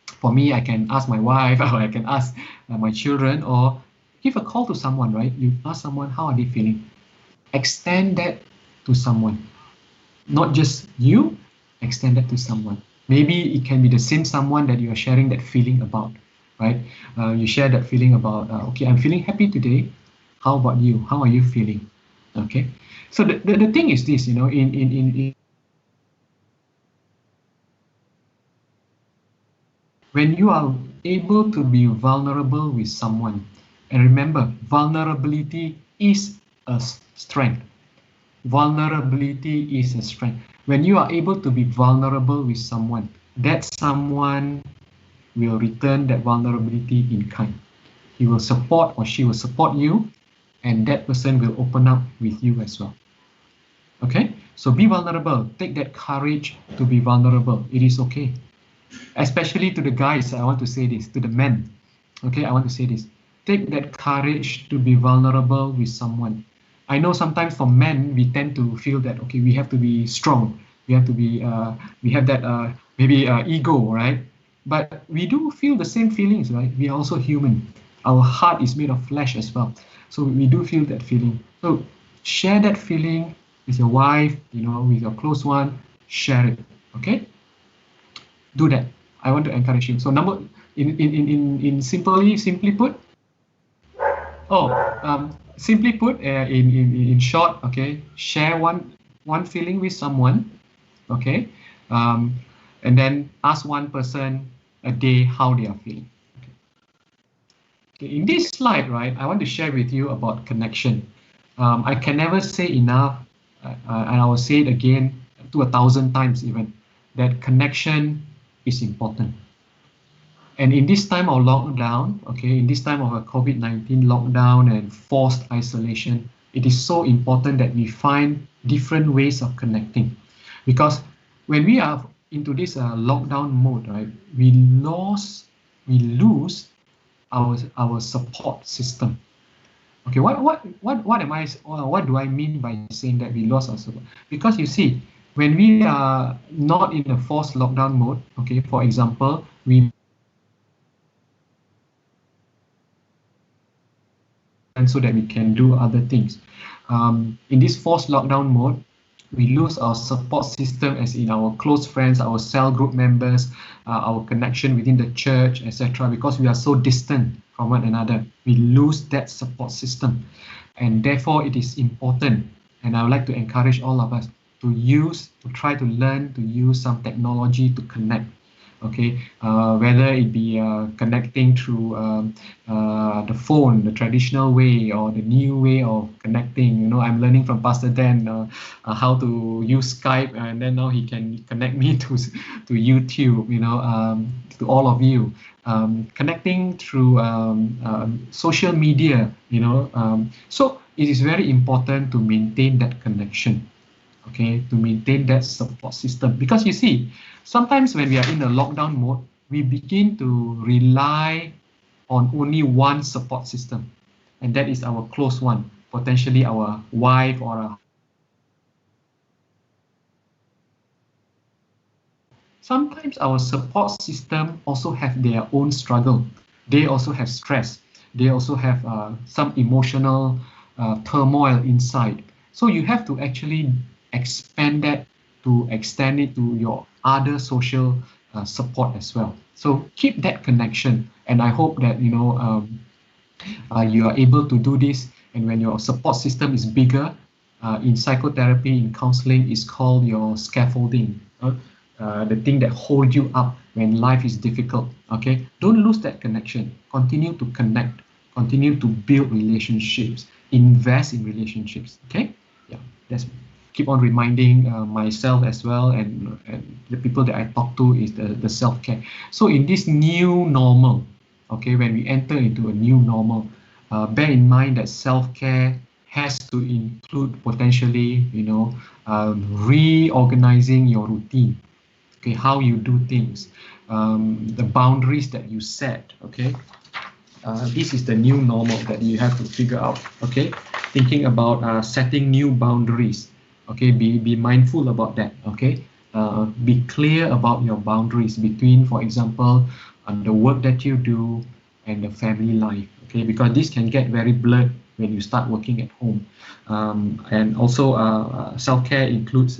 for me, I can ask my wife, or I can ask my children, or give a call to someone, right? You ask someone how are they feeling. Extend that to someone, not just you. Extend that to someone. Maybe it can be the same someone that you are sharing that feeling about, right? You share that feeling about, okay, I'm feeling happy today. How about you? How are you feeling? Okay. So the thing is this, in when you are able to be vulnerable with someone, and remember, vulnerability is a strength. Vulnerability is a strength. When you are able to be vulnerable with someone, that someone will return that vulnerability in kind. He will support, or she will support you, and that person will open up with you as well. Okay, so be vulnerable. Take that courage to be vulnerable. It is okay. Especially to the guys, I want to say this, to the men. Okay, I want to say this. Take that courage to be vulnerable with someone. I know sometimes for men, we tend to feel that, okay, we have to be strong. We have to be, we have that maybe ego, right? But we do feel the same feelings, right? We are also human. Our heart is made of flesh as well. So we do feel that feeling. So share that feeling with your wife, with your close one, share it. Okay? Do that. I want to encourage you. So simply put, simply put, in short, okay, share one feeling with someone, okay, um, and then ask one person a day how they are feeling. Okay, in this slide, right, I want to share with you about connection. I can never say enough, and I will say it again to 1,000 times even, that connection is important. And in this time of lockdown, okay, in this time of a COVID-19 lockdown and forced isolation, it is so important that we find different ways of connecting. Because when we are into this lockdown mode, right, we lose our support system. Okay, what do I mean by saying that we lost our support? Because you see, when we are not in a forced lockdown mode, okay, for example, and so that we can do other things. In this forced lockdown mode, we lose our support system, as in our close friends, our cell group members, our connection within the church, etc. Because we are so distant from one another, we lose that support system. And therefore, it is important, and I would like to encourage all of us to try to learn to use some technology to connect. Okay, whether it be connecting through the phone, the traditional way, or the new way of connecting. I'm learning from Pastor Dan how to use Skype, and then now he can connect me to YouTube. To all of you, connecting through social media. So it is very important to maintain that connection. Okay, to maintain that support system, because you see, sometimes when we are in a lockdown mode, we begin to rely on only one support system, and that is our close one, potentially our wife or a. Sometimes our support system also have their own struggle. They also have stress. They also have some emotional turmoil inside. So you have to actually expand that to extend it to your other social support as well. So keep that connection, and I hope that you are able to do this. And when your support system is bigger, in psychotherapy, in counseling, is called your scaffolding. The thing that holds you up when life is difficult. Okay, don't lose that connection. Continue to connect. Continue to build relationships. Invest in relationships. Okay, yeah, that's keep on reminding myself as well, and the people that I talk to, is the self-care. So in this new normal, okay, when we enter into a new normal, bear in mind that self-care has to include potentially, reorganizing your routine. Okay, how you do things, the boundaries that you set. Okay, this is the new normal that you have to figure out. Okay, thinking about setting new boundaries. Okay, be mindful about that. Okay, be clear about your boundaries between, for example, the work that you do and the family life. Okay, because this can get very blurred when you start working at home. And also self-care includes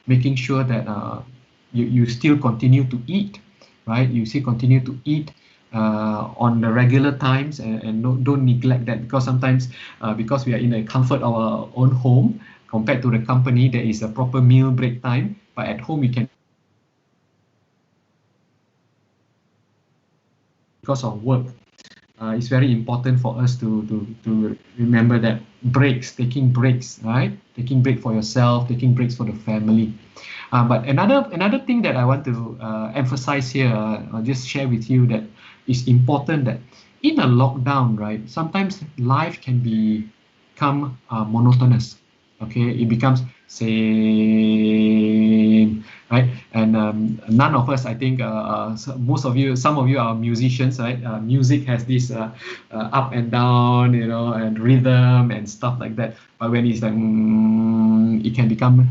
making sure that you still continue to eat, right? You still continue to eat on the regular times, and don't neglect that, because sometimes because we are in the comfort of our own home, compared to the company, there is a proper meal break time, but at home you can, because of work. It's very important for us to remember that taking breaks, right? Taking break for yourself, taking breaks for the family. But another thing that I want to emphasize here, I'll just share with you that it's important that in a lockdown, right? Sometimes life can become monotonous. Okay, it becomes same, right? And none of us, I think, most of you, some of you are musicians, right? Music has this up and down, and rhythm and stuff like that. But when it's like, it can become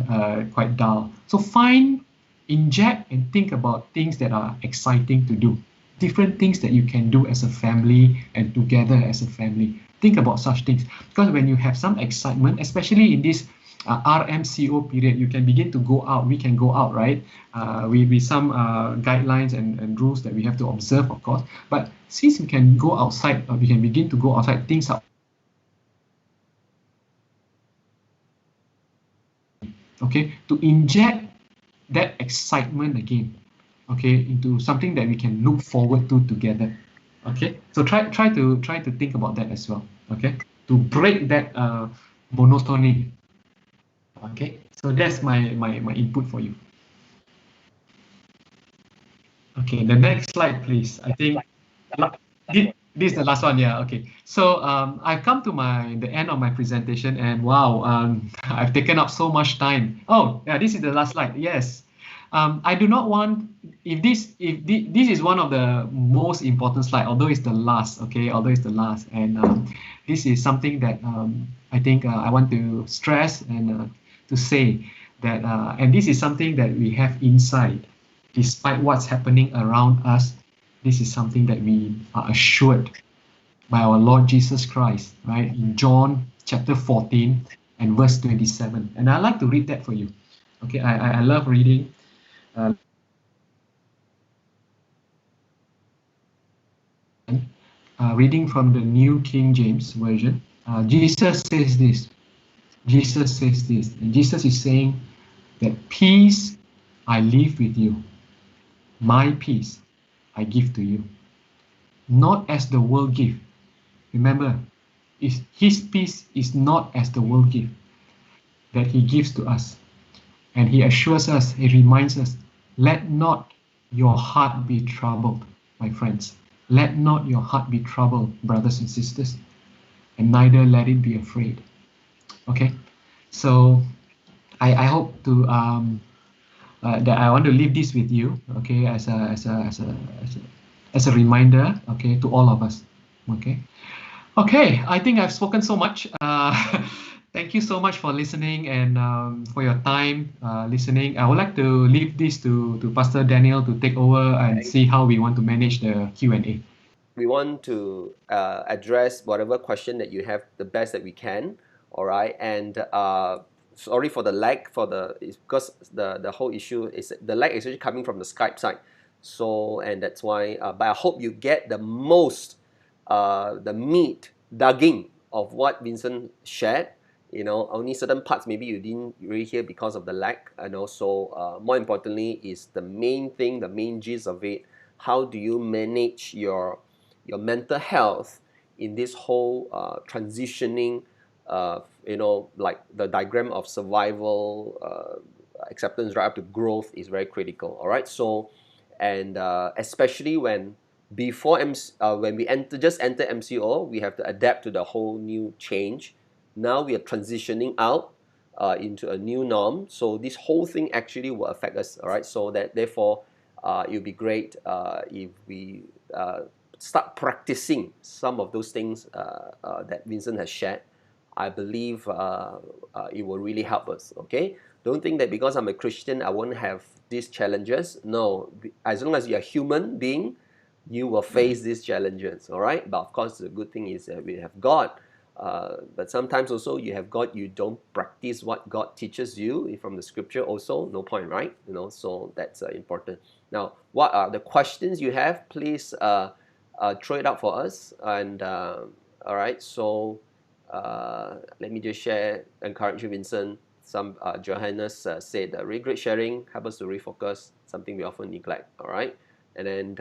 quite dull. So find inject and think about things that are exciting to do, different things that you can do as a family and together as a family. Think about such things, because when you have some excitement, especially in this RMCO period, you can begin to go out. We can go out, right? With some guidelines and rules that we have to observe, of course. But since we can go outside, we can begin to go outside, things are okay, to inject that excitement again, okay, into something that we can look forward to together. Okay, so try to think about that as well. Okay, to break that monotony. Okay, so that's my input for you. Okay, the next slide, please. I think this is the last one. Yeah. Okay. So I've come to the end of my presentation, and wow, I've taken up so much time. Oh, yeah, this is the last slide. Yes. I do not want, this is one of the most important slide, although it's the last. Okay, although it's the last, and this is something that I think I want to stress and to say that, and this is something that we have inside, despite what's happening around us. This is something that we are assured by our Lord Jesus Christ, right? In John chapter 14 and verse 27. And I like to read that for you. Okay, I love reading. Reading from the New King James Version. Jesus says this. Jesus says this. And Jesus is saying that peace I leave with you. My peace I give to you. Not as the world give. Remember, his peace is not as the world give, that he gives to us. And he assures us, he reminds us, let not your heart be troubled, my friends. Let not your heart be troubled, brothers and sisters, and neither let it be afraid. Okay, so I hope to that I want to leave this with you, okay, as a reminder, okay, to all of us. Okay. Okay, I think I've spoken so much. Thank you so much for listening and for your time listening. I would like to leave this to Pastor Daniel to take over and see how we want to manage the Q&A. We want to address whatever question that you have the best that we can. All right, and sorry for the lag it's because the whole issue is the lag is actually coming from the Skype side. So, and that's why. But I hope you get the most the meat dugging of what Vincent shared. You know, only certain parts maybe you didn't really hear because of the lag. And also, more importantly, is the main thing, the main gist of it. How do you manage your mental health in this whole transitioning? You know, like the diagram of survival, acceptance right up to growth is very critical. All right, so and especially when when we just enter MCO, we have to adapt to the whole new change. Now we are transitioning out into a new norm, so this whole thing actually will affect us. All right, so that therefore it would be great if we start practicing some of those things that Vincent has shared. I believe it will really help us. Okay, don't think that because I'm a Christian I won't have these challenges. No, as long as you're a human being, you will face these challenges. All right, but of course the good thing is that we have God. But sometimes also you have God, you don't practice what God teaches you from the scripture also, no point, right? You know, so that's important. Now, what are the questions you have? Please throw it out for us. And all right, so let me just share, encourage you, Vincent. Some Johannes said, really great sharing, help us to refocus, something we often neglect. All right, and then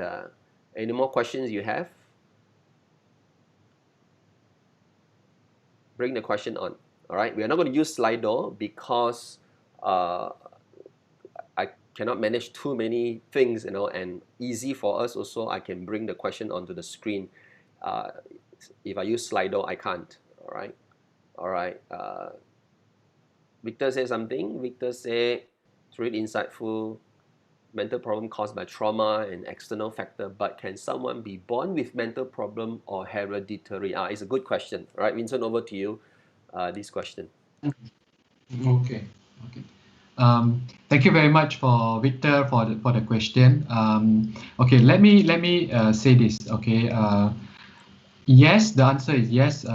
any more questions you have? Bring the question on. All right, we are not going to use Slido because I cannot manage too many things, you know, and easy for us also. I can bring the question onto the screen. If I use Slido, I can't. All right. Victor said something. Victor said, it's really insightful. Mental problem caused by trauma and external factor, but can someone be born with mental problem or hereditary? It's a good question. All right, Vincent, over to you. This question. Okay. Okay. Thank you very much for Victor for the question. Okay, let me say this. Okay, yes, the answer is yes.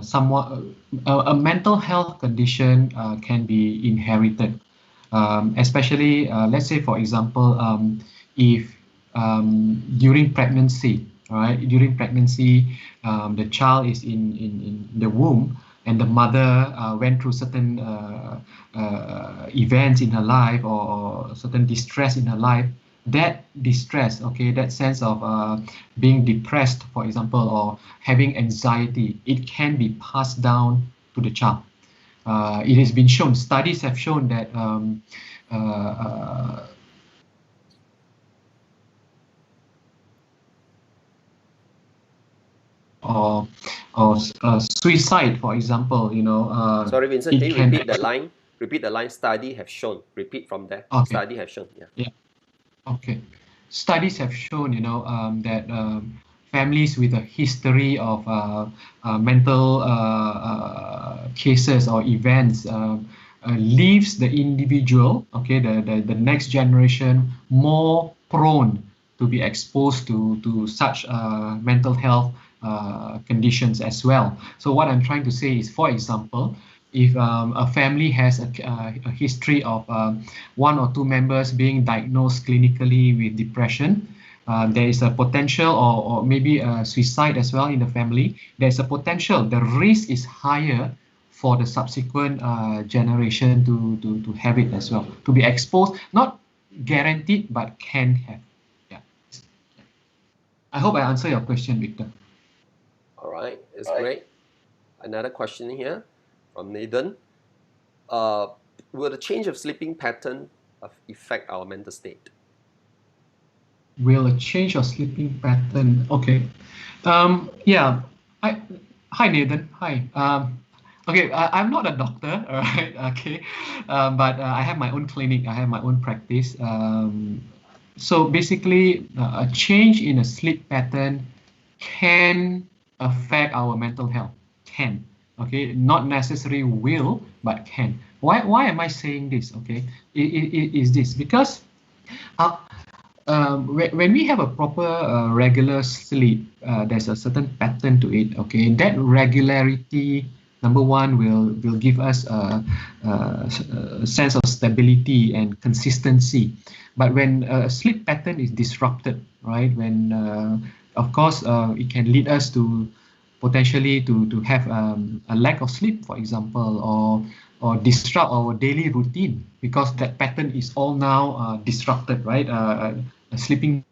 Somewhat a mental health condition can be inherited, especially let's say for example, if during pregnancy, right? During pregnancy, the child is in the womb, and the mother went through certain events in her life, or certain distress in her life. That distress, okay, that sense of being depressed, for example, or having anxiety, it can be passed down to the child. It has been shown, studies have shown that uh, or suicide, for example, Sorry, Vincent, can it you can repeat that actually, line? Repeat the line. Study have shown. Repeat from there. okay, Study have shown. Yeah. yeah, okay. Studies have shown, that families with a history of mental cases or events leaves the individual, okay, the next generation more prone to be exposed to such mental health conditions as well. So what I'm trying to say is, for example, if a family has a history of one or two members being diagnosed clinically with depression, there is a potential, or maybe suicide as well in the family. There's a potential. The risk is higher for the subsequent generation to have it as well, to be exposed. Not guaranteed, but can have. Yeah. I hope I answer your question, Victor. All right. It's great. Another question here from Nathan. Will the change of sleeping pattern affect our mental state? Will a change of sleeping pattern? Okay. Yeah. I, Hi, Nathan. Hi. Okay, I'm not a doctor, all right. Okay, but I have my own clinic. I have my own practice. So basically, a change in a sleep pattern can affect our mental health. Can. Okay, not necessarily will, but can. Why am I saying this? Okay, it is this because uh, when we have a proper regular sleep, there's a certain pattern to it. Okay, that regularity, number one, will give us a sense of stability and consistency. But when a sleep pattern is disrupted, right? When of course it can lead us to potentially to have a lack of sleep, for example, or disrupt our daily routine, because that pattern is all now disrupted, right? Sleeping,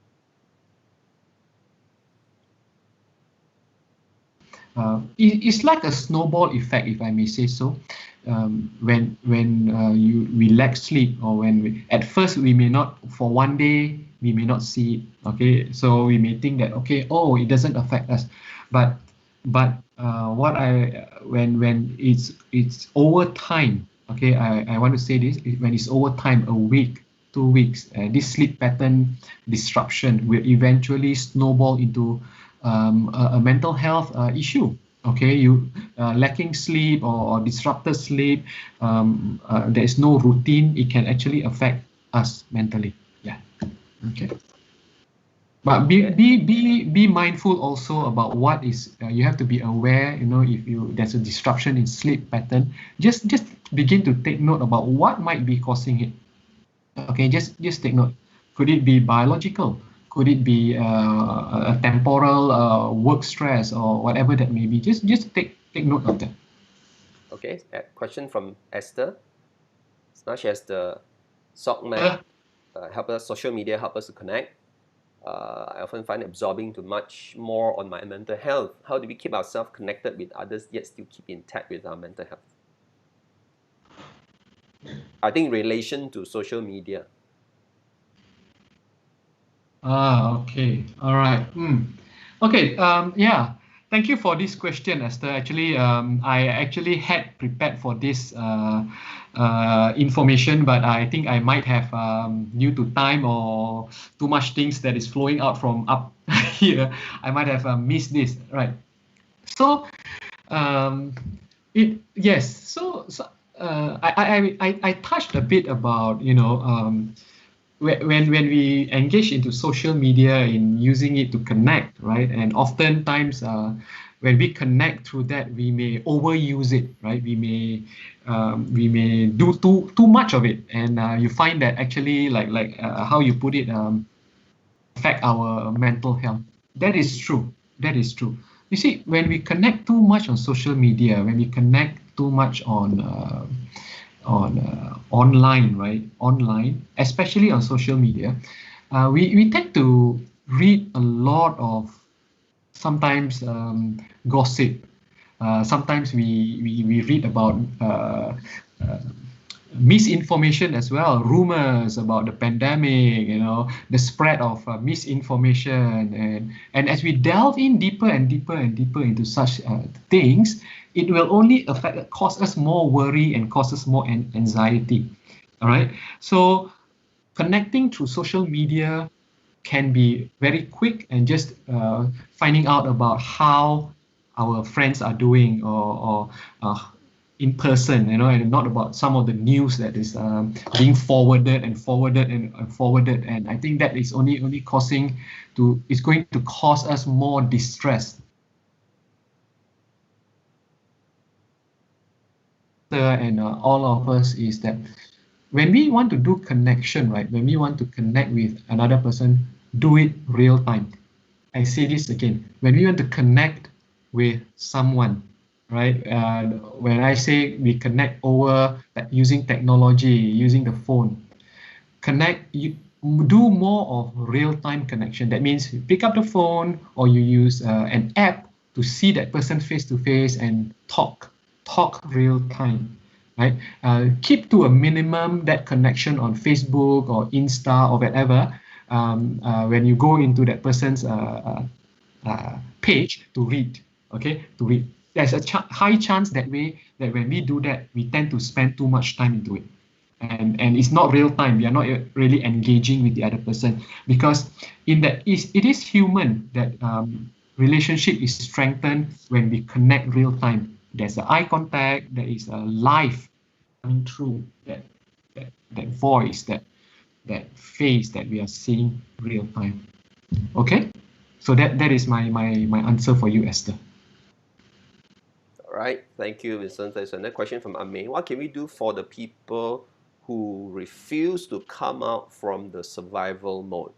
it's like a snowball effect, if I may say so. When we lack sleep, or when at first we may not, for one day we may not see it. Okay, so we may think that, okay, oh, it doesn't affect us, but what I when it's over time. Okay, I want to say this: when it's over time, a week, 2 weeks, this sleep pattern disruption will eventually snowball into a mental health issue. Okay, you lacking sleep, or disrupted sleep, there is no routine, it can actually affect us mentally. Yeah. Okay. But Okay. be mindful also about what is, you have to be aware, if there's a disruption in sleep pattern, just begin to take note about what might be causing it. Okay, just take note. Could it be biological? Could it be a temporal work stress, or whatever that may be? Just take note of that. Okay. Question from Esther. Now she has the SOCMAC, Uh, help us, social media help us to connect. I often find absorbing too much more on my mental health. How do we keep ourselves connected with others yet still keep intact with our mental health? I think relation to social media. Okay. All right. Okay. Yeah. Thank you for this question, Esther. Actually, I actually had prepared for this information, but I think I might have, due to time or too much things that is flowing out from up here, I might have missed this. Right. So, um, it yes. So I touched a bit about, when we engage into social media in using it to connect, right? And oftentimes, when we connect through that, we may overuse it, right? We may do too much of it, and you find that actually, like how you put it, affect our mental health. That is true. That is true. You see, when we connect too much on social media, when we connect too much on online, right? Online, especially on social media, we tend to read a lot of sometimes gossip. Sometimes we read about misinformation as well, rumors about the pandemic, the spread of misinformation, and as we delve in deeper and deeper and deeper into such things, it will only cause us more worry and cause us more anxiety. All right, so connecting through social media can be very quick and just finding out about how our friends are doing, or in person, and not about some of the news that is being forwarded and forwarded and forwarded. And I think that is only is going to cause us more distress. And all of us is that when we want to do connection, right? When we want to connect with another person, do it real time. I say this again. When we want to connect with someone, right? When I say we connect over using technology, using the phone, do more of real-time connection. That means you pick up the phone or you use an app to see that person face to face and talk real time, right? Keep to a minimum that connection on Facebook or Insta or whatever. When you go into that person's page to read, okay, there's a high chance that when we do that, we tend to spend too much time into it. And it's not real time. We are not really engaging with the other person, because it is human that relationship is strengthened when we connect real time. There's a eye contact. There is a life coming through that voice, that face that we are seeing real time. Okay, so that is my answer for you, Esther. All right, thank you, Vincent. There's another question from Ame. What can we do for the people who refuse to come out from the survival mode?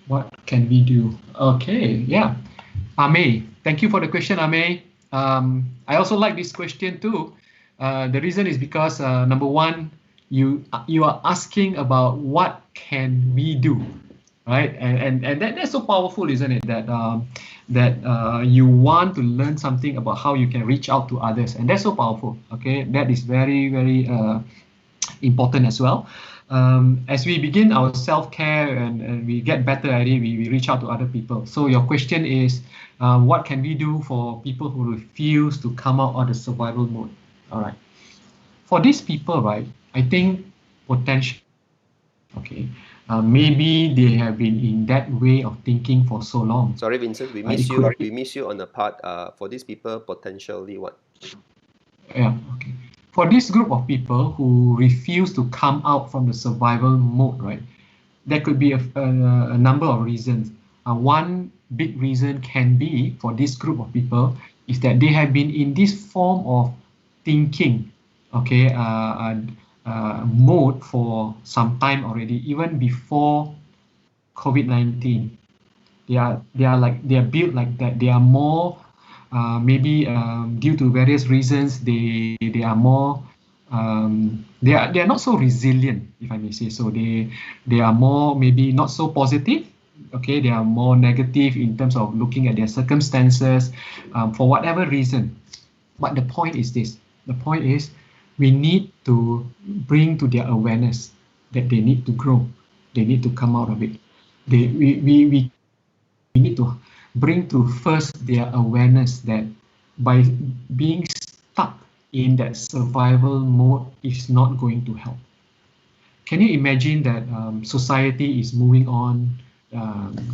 What can we do? Okay, yeah. Ame, thank you for the question, Ame. I also like this question too. The reason is because number one, you are asking about what can we do, right? And that's so powerful, isn't it? That you want to learn something about how you can reach out to others, and that's so powerful. Okay, that is very, very important as well. As we begin our self-care and we get better at it, we reach out to other people. So your question is, what can we do for people who refuse to come out of the survival mode? All right. For these people, right, I think potential. Okay. Maybe they have been in that way of thinking for so long. Sorry, Vincent, we miss you. We miss you on the part. For these people, potentially what? Yeah. Okay. For this group of people who refuse to come out from the survival mode, right, there could be a number of reasons. One big reason can be, for this group of people, is that they have been in this form of thinking, okay, mode for some time already, even before COVID-19. They are built like that. They are more maybe due to various reasons, they are more they are not so resilient, if I may say so. They are more maybe not so positive. Okay, they are more negative in terms of looking at their circumstances for whatever reason. But the point is this: the point is we need to bring to their awareness that they need to grow, they need to come out of it. We need to bring to first their awareness that by being stuck in that survival mode is not going to help. Can you imagine that society is moving on,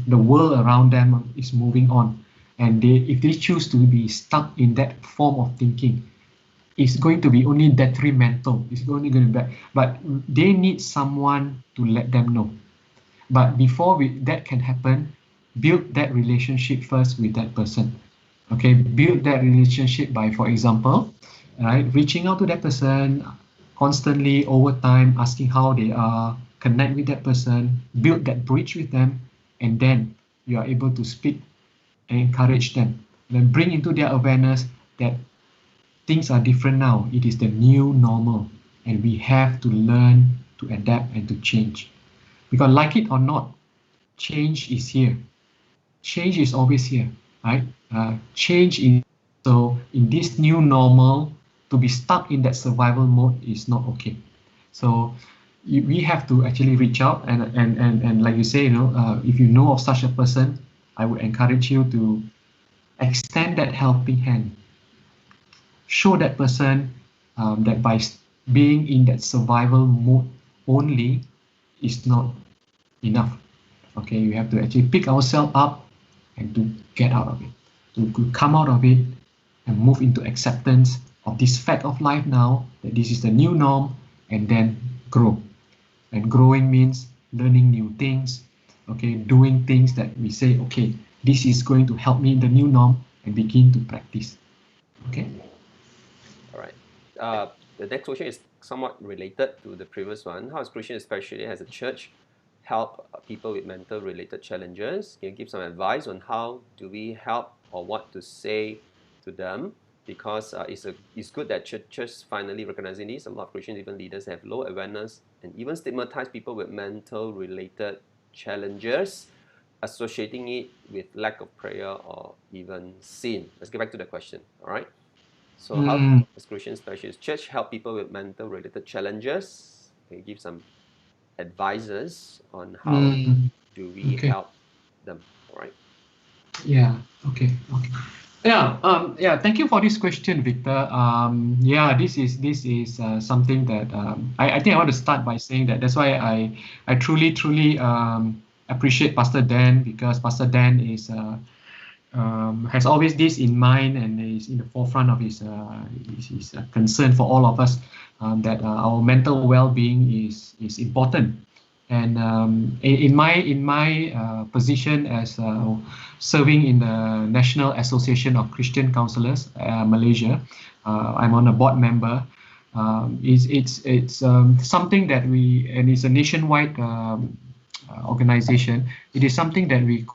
the world around them is moving on, and if they choose to be stuck in that form of thinking, it's going to be only detrimental. It's only going to be bad. But they need someone to let them know. But before that can happen, build that relationship first with that person. Okay, build that relationship by, for example, right, reaching out to that person constantly over time, asking how they are, connect with that person, build that bridge with them, and then you are able to speak and encourage them. Then bring into their awareness that things are different now. It is the new normal, and we have to learn to adapt and to change. Because like it or not, change is here. Change is always here, right? Change is, so in this new normal, to be stuck in that survival mode is not okay. So we have to actually reach out and like you say, if you know of such a person, I would encourage you to extend that helping hand. Show that person that by being in that survival mode only is not enough. Okay, we have to actually pick ourselves up and to get out of it, to come out of it and move into acceptance of this fact of life now, that this is the new norm, and then grow. And growing means learning new things, okay, doing things that we say, okay, this is going to help me in the new norm, and begin to practice. Okay. All right. The next question is somewhat related to the previous one. How is Christian, especially as a church, help people with mental related challenges? Can you give some advice on how do we help or what to say to them? Because it's good that churches finally recognizing this. A lot of Christians, even leaders, have low awareness and even stigmatize people with mental related challenges, associating it with lack of prayer or even sin. Let's get back to the question. All right. So how as Christian Specialist Church help people with mental related challenges? Can you give some advices on how do we help them? All right. Yeah. Okay. Yeah. Thank you for this question, Victor. Yeah, this is something that I think I want to start by saying that that's why I truly appreciate Pastor Dan, because Pastor Dan is has always this in mind and is in the forefront of his concern for all of us, that our mental well-being is important. And in my position as serving in the National Association of Christian Counsellors, Malaysia, I'm on a board member. It's something that and it's a nationwide organization. It is something that we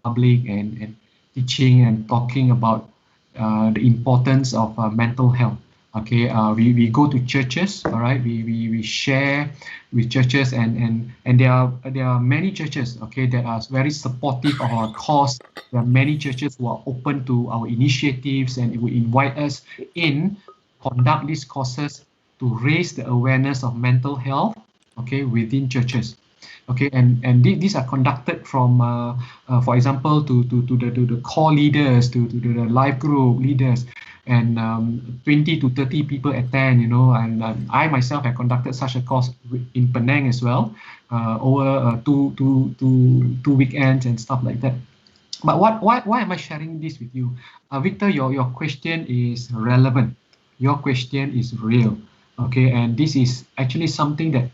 public and teaching and talking about the importance of mental health. Okay, we go to churches, all right, we share with churches, and there are many churches, okay, that are very supportive of our cause. There are many churches who are open to our initiatives and will invite us in conduct these courses to raise the awareness of mental health, okay, within churches. Okay, and these are conducted from, for example, to the core leaders, to the life group leaders, and 20 to 30 people attend, and I myself have conducted such a course in Penang as well, over two weekends and stuff like that. But why am I sharing this with you? Victor, your question is relevant. Your question is real. Okay, and this is actually something that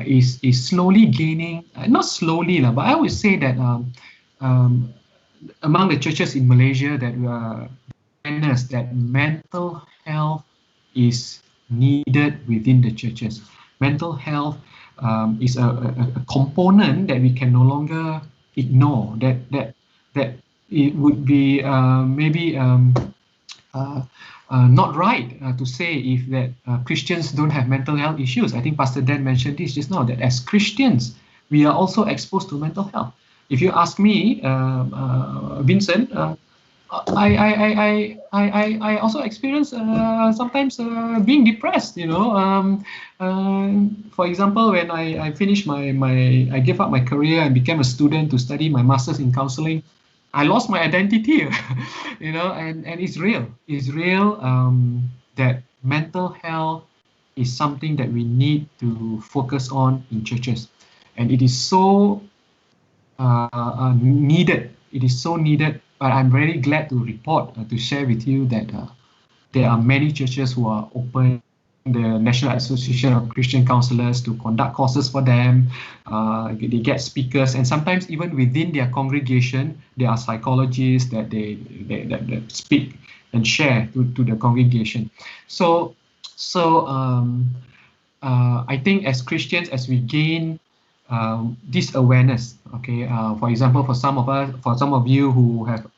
is slowly gaining, not slowly, but I would say that among the churches in Malaysia, that awareness that mental health is needed within the churches. Mental health is a component that we can no longer ignore. That it would be maybe not right to say if that Christians don't have mental health issues. I think Pastor Dan mentioned this just now, that as Christians, we are also exposed to mental health. If you ask me, Vincent, I also experience sometimes being depressed. For example, when I finished I gave up my career and became a student to study my master's in counseling, I lost my identity, and it's real. It's real that mental health is something that we need to focus on in churches, and it is so needed. It is so needed. But I'm very glad to report, to share with you that there are many churches who are open the National Association of Christian Counselors to conduct courses for them. They get speakers, and sometimes even within their congregation, there are psychologists that that speak and share to the congregation. So I think as Christians, as we gain this awareness, okay, for example, for some of you who have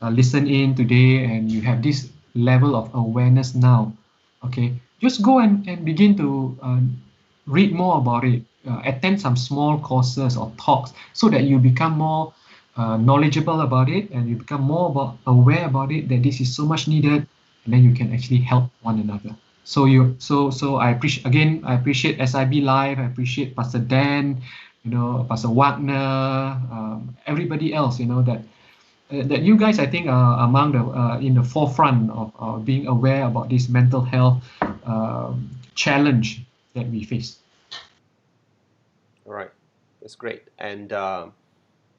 listened in today and you have this level of awareness now, okay, just go and begin to read more about it, attend some small courses or talks so that you become more knowledgeable about it and you become more aware about it, that this is so much needed, and then you can actually help one another. So I appreciate SIBLife, I appreciate Pastor Dan, Pastor Wagner, everybody else, that you guys, I think, are among the in the forefront of being aware about this mental health challenge that we face. All right, that's great. And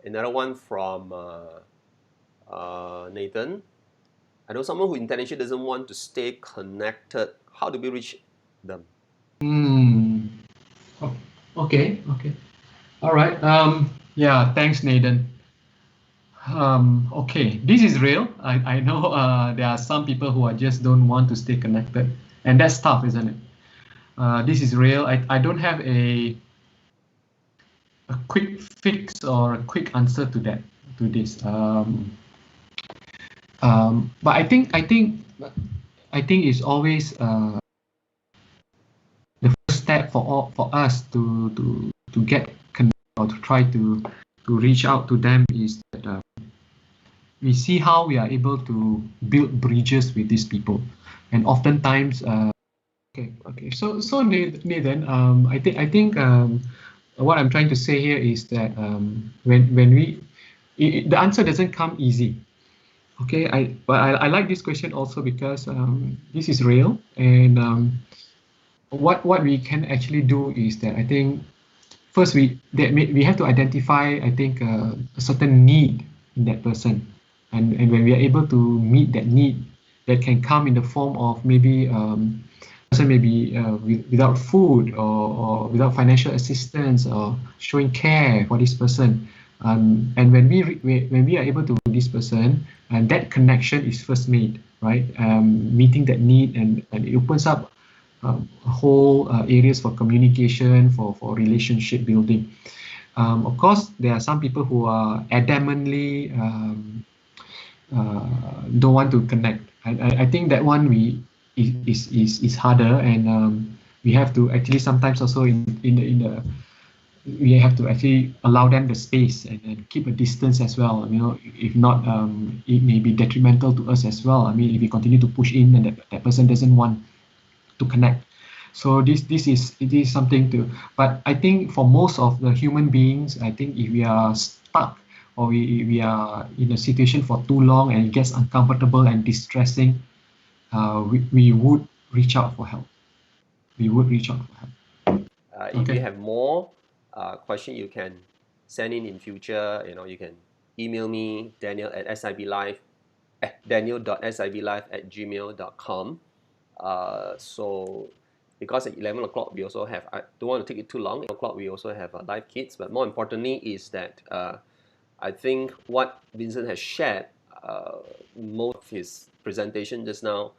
another one from Nathan. I know someone who intentionally doesn't want to stay connected. How do we reach them? Okay. All right. Yeah, thanks, Nathan. Okay, this is real. I know there are some people who just don't want to stay connected, and that's tough, isn't it? This is real. I don't have a quick fix or a quick answer to this. But I think it's always the first step for us to get connected or to try to reach out to them is that we see how we are able to build bridges with these people, and oftentimes okay. So Nathan, I think what I'm trying to say here is that when the answer doesn't come easy. Okay, but I like this question also because this is real, and what we can actually do is that I think first we have to identify, I think, a certain need in that person, and when we are able to meet that need, that can come in the form of maybe person maybe without food or without financial assistance or showing care for this person, and when we are able to this person, and that connection is first made, right, meeting that need, and it opens up whole areas for communication, for relationship building. Of course, there are some people who are adamantly don't want to connect. I think that one is harder, and we have to actually sometimes also in the we have to actually allow them the space, and keep a distance as well. If not, it may be detrimental to us as well. I mean, if we continue to push in and that person doesn't want to connect. So it is something to. But I think for most of the human beings, I think if we are stuck or we are in a situation for too long and it gets uncomfortable and distressing, we would reach out for help. If you Okay. have more question, you can send in future. You can email me, Daniel at SIBLife, daniel.siblife@gmail.com. So because at 11 o'clock we also have, I don't want to take it too long, 11 o'clock we also have live kids, but more importantly is that I think what Vincent has shared, most of his presentation just now,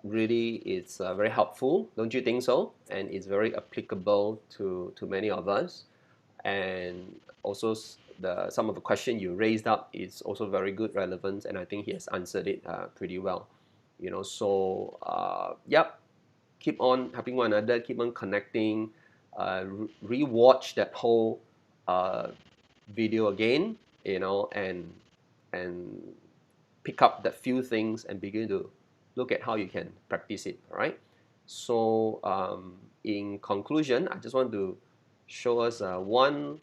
really it's very helpful, don't you think so? And it's very applicable to many of us. And also some of the question you raised up is also very good, relevant, and I think he has answered it pretty well. So yep, keep on helping one another, keep on connecting, re-watch that whole video again, and pick up that few things and begin to look at how you can practice it. All right. So in conclusion, I just want to show us one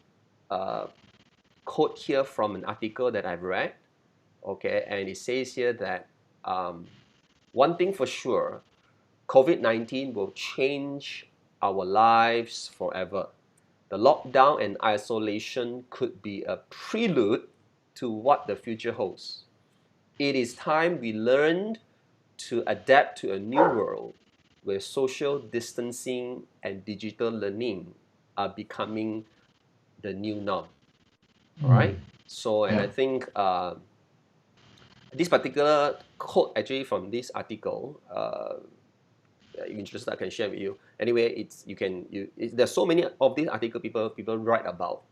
quote here from an article that I've read. Okay, and it says here that one thing for sure, COVID-19 will change our lives forever. The lockdown and isolation could be a prelude to what the future holds. It is time we learned to adapt to a new world where social distancing and digital learning are becoming the new norm. All right. So, and I think this particular quote actually from this article, if you're interested, I can share with you. Anyway, there's so many of these article people write about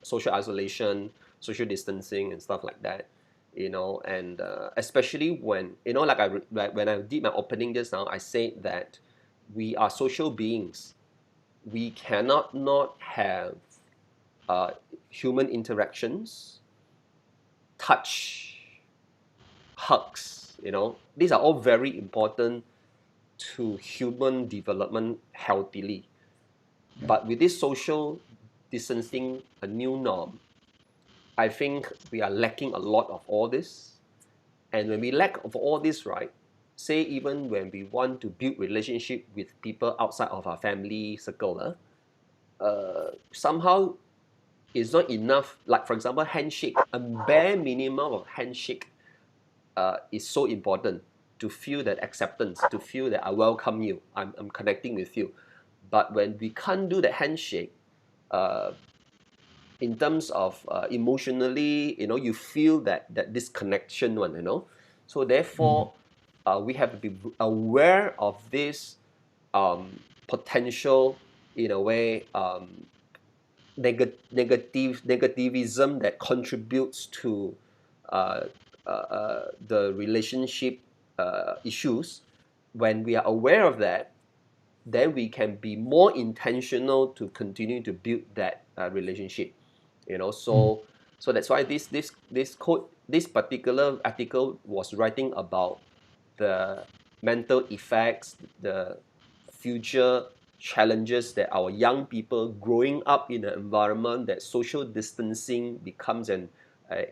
social isolation, social distancing, and stuff like that. And especially when like when I did my opening just now, I said that we are social beings. We cannot not have uh, human interactions, touch, hugs. These are all very important to human development healthily. But with this social distancing, a new norm, I think we are lacking a lot of all this. And when we lack of all this, right, say even when we want to build relationship with people outside of our family circle, somehow it's not enough. Like for example, handshake, a bare minimum of handshake is so important to feel that acceptance, to feel that I welcome you, I'm connecting with you. But when we can't do the handshake, uh, in terms of emotionally, you feel that disconnection one. So therefore, we have to be aware of this potential, in a way, negativism that contributes to the relationship issues. When we are aware of that, then we can be more intentional to continue to build that relationship. So that's why this quote, this particular article was writing about the mental effects, the future challenges that our young people growing up in an environment that social distancing becomes a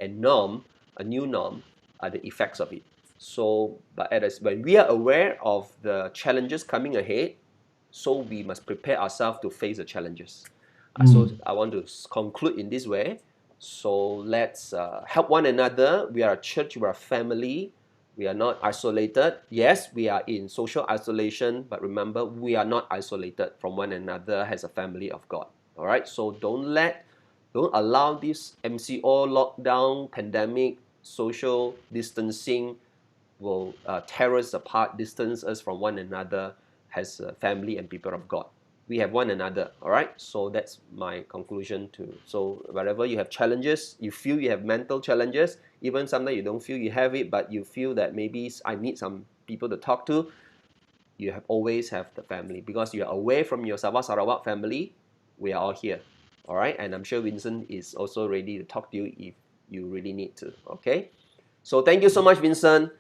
norm, a new norm, the effects of it. So, but when we are aware of the challenges coming ahead, so we must prepare ourselves to face the challenges. So I want to conclude in this way. So let's help one another. We are a church, we are a family. We are not isolated. Yes, we are in social isolation, but remember, we are not isolated from one another as a family of God. All right. So don't allow this MCO, lockdown, pandemic, social distancing will tear us apart, distance us from one another as a family and people of God. We have one another, all right? So that's my conclusion too. So wherever you have challenges, you feel you have mental challenges, even sometimes you don't feel you have it, but you feel that maybe I need some people to talk to, you always have the family. Because you're away from your Sabah Sarawak family, we are all here, all right? And I'm sure Vincent is also ready to talk to you if you really need to, okay? So thank you so much, Vincent.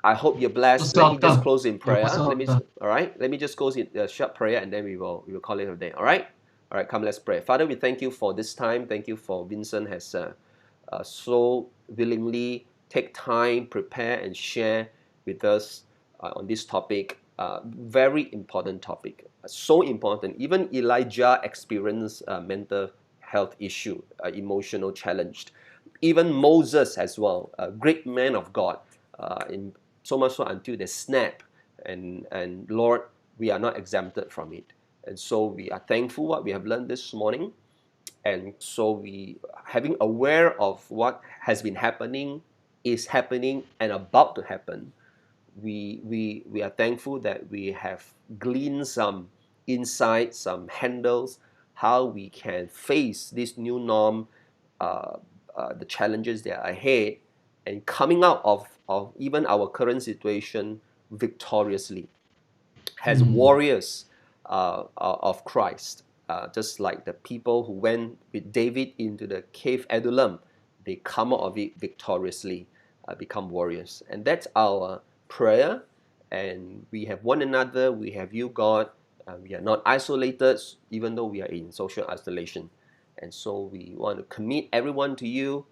I hope you're blessed. Let me just close in prayer. All right. Let me just close in a short prayer, and then we will call it a day. All right. All right. Come, let's pray. Father, we thank you for this time. Thank you for Vincent has so willingly take time, prepare, and share with us on this topic. Very important topic. So important. Even Elijah experienced mental health issue, emotional challenged. Even Moses as well, a great man of God, in so much so until they snap. And Lord, we are not exempted from it. And so we are thankful what we have learned this morning. And so we, having aware of what has been happening, is happening, and about to happen, we are thankful that we have gleaned some insights, some handles, how we can face this new norm, the challenges that are ahead, and coming out of even our current situation victoriously as warriors of Christ. Just like the people who went with David into the cave Adullam, they come out of it victoriously, become warriors. And that's our prayer. And we have one another, we have you, God. We are not isolated, even though we are in social isolation. And so we want to commit everyone to you,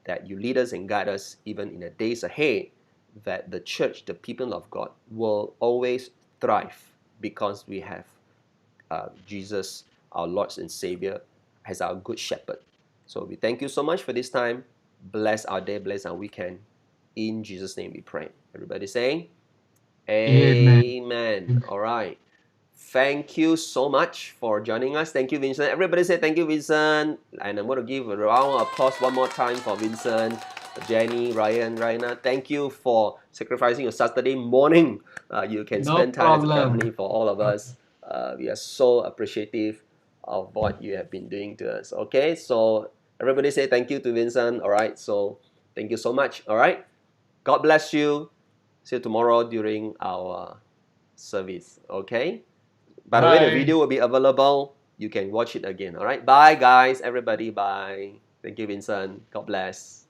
that you lead us and guide us even in the days ahead, that the church, the people of God, will always thrive because we have Jesus, our Lord and Savior, as our good shepherd. So we thank you so much for this time. Bless our day, bless our weekend. In Jesus' name we pray. Everybody saying, Amen. Amen. All right. Thank you so much for joining us. Thank you, Vincent. Everybody say thank you, Vincent. And I'm going to give a round of applause one more time for Vincent, Jenny, Ryan, Raina. Thank you for sacrificing your Saturday morning. You can No spend time as a problem. family for all of us. We are so appreciative of what you have been doing to us. Okay, so everybody say thank you to Vincent. All right, so thank you so much. All right, God bless you. See you tomorrow during our service. Okay. By the way, the Bye. video will be available. You can watch it again. All right. Bye, guys. Everybody. Bye. Thank you, Vincent. God bless.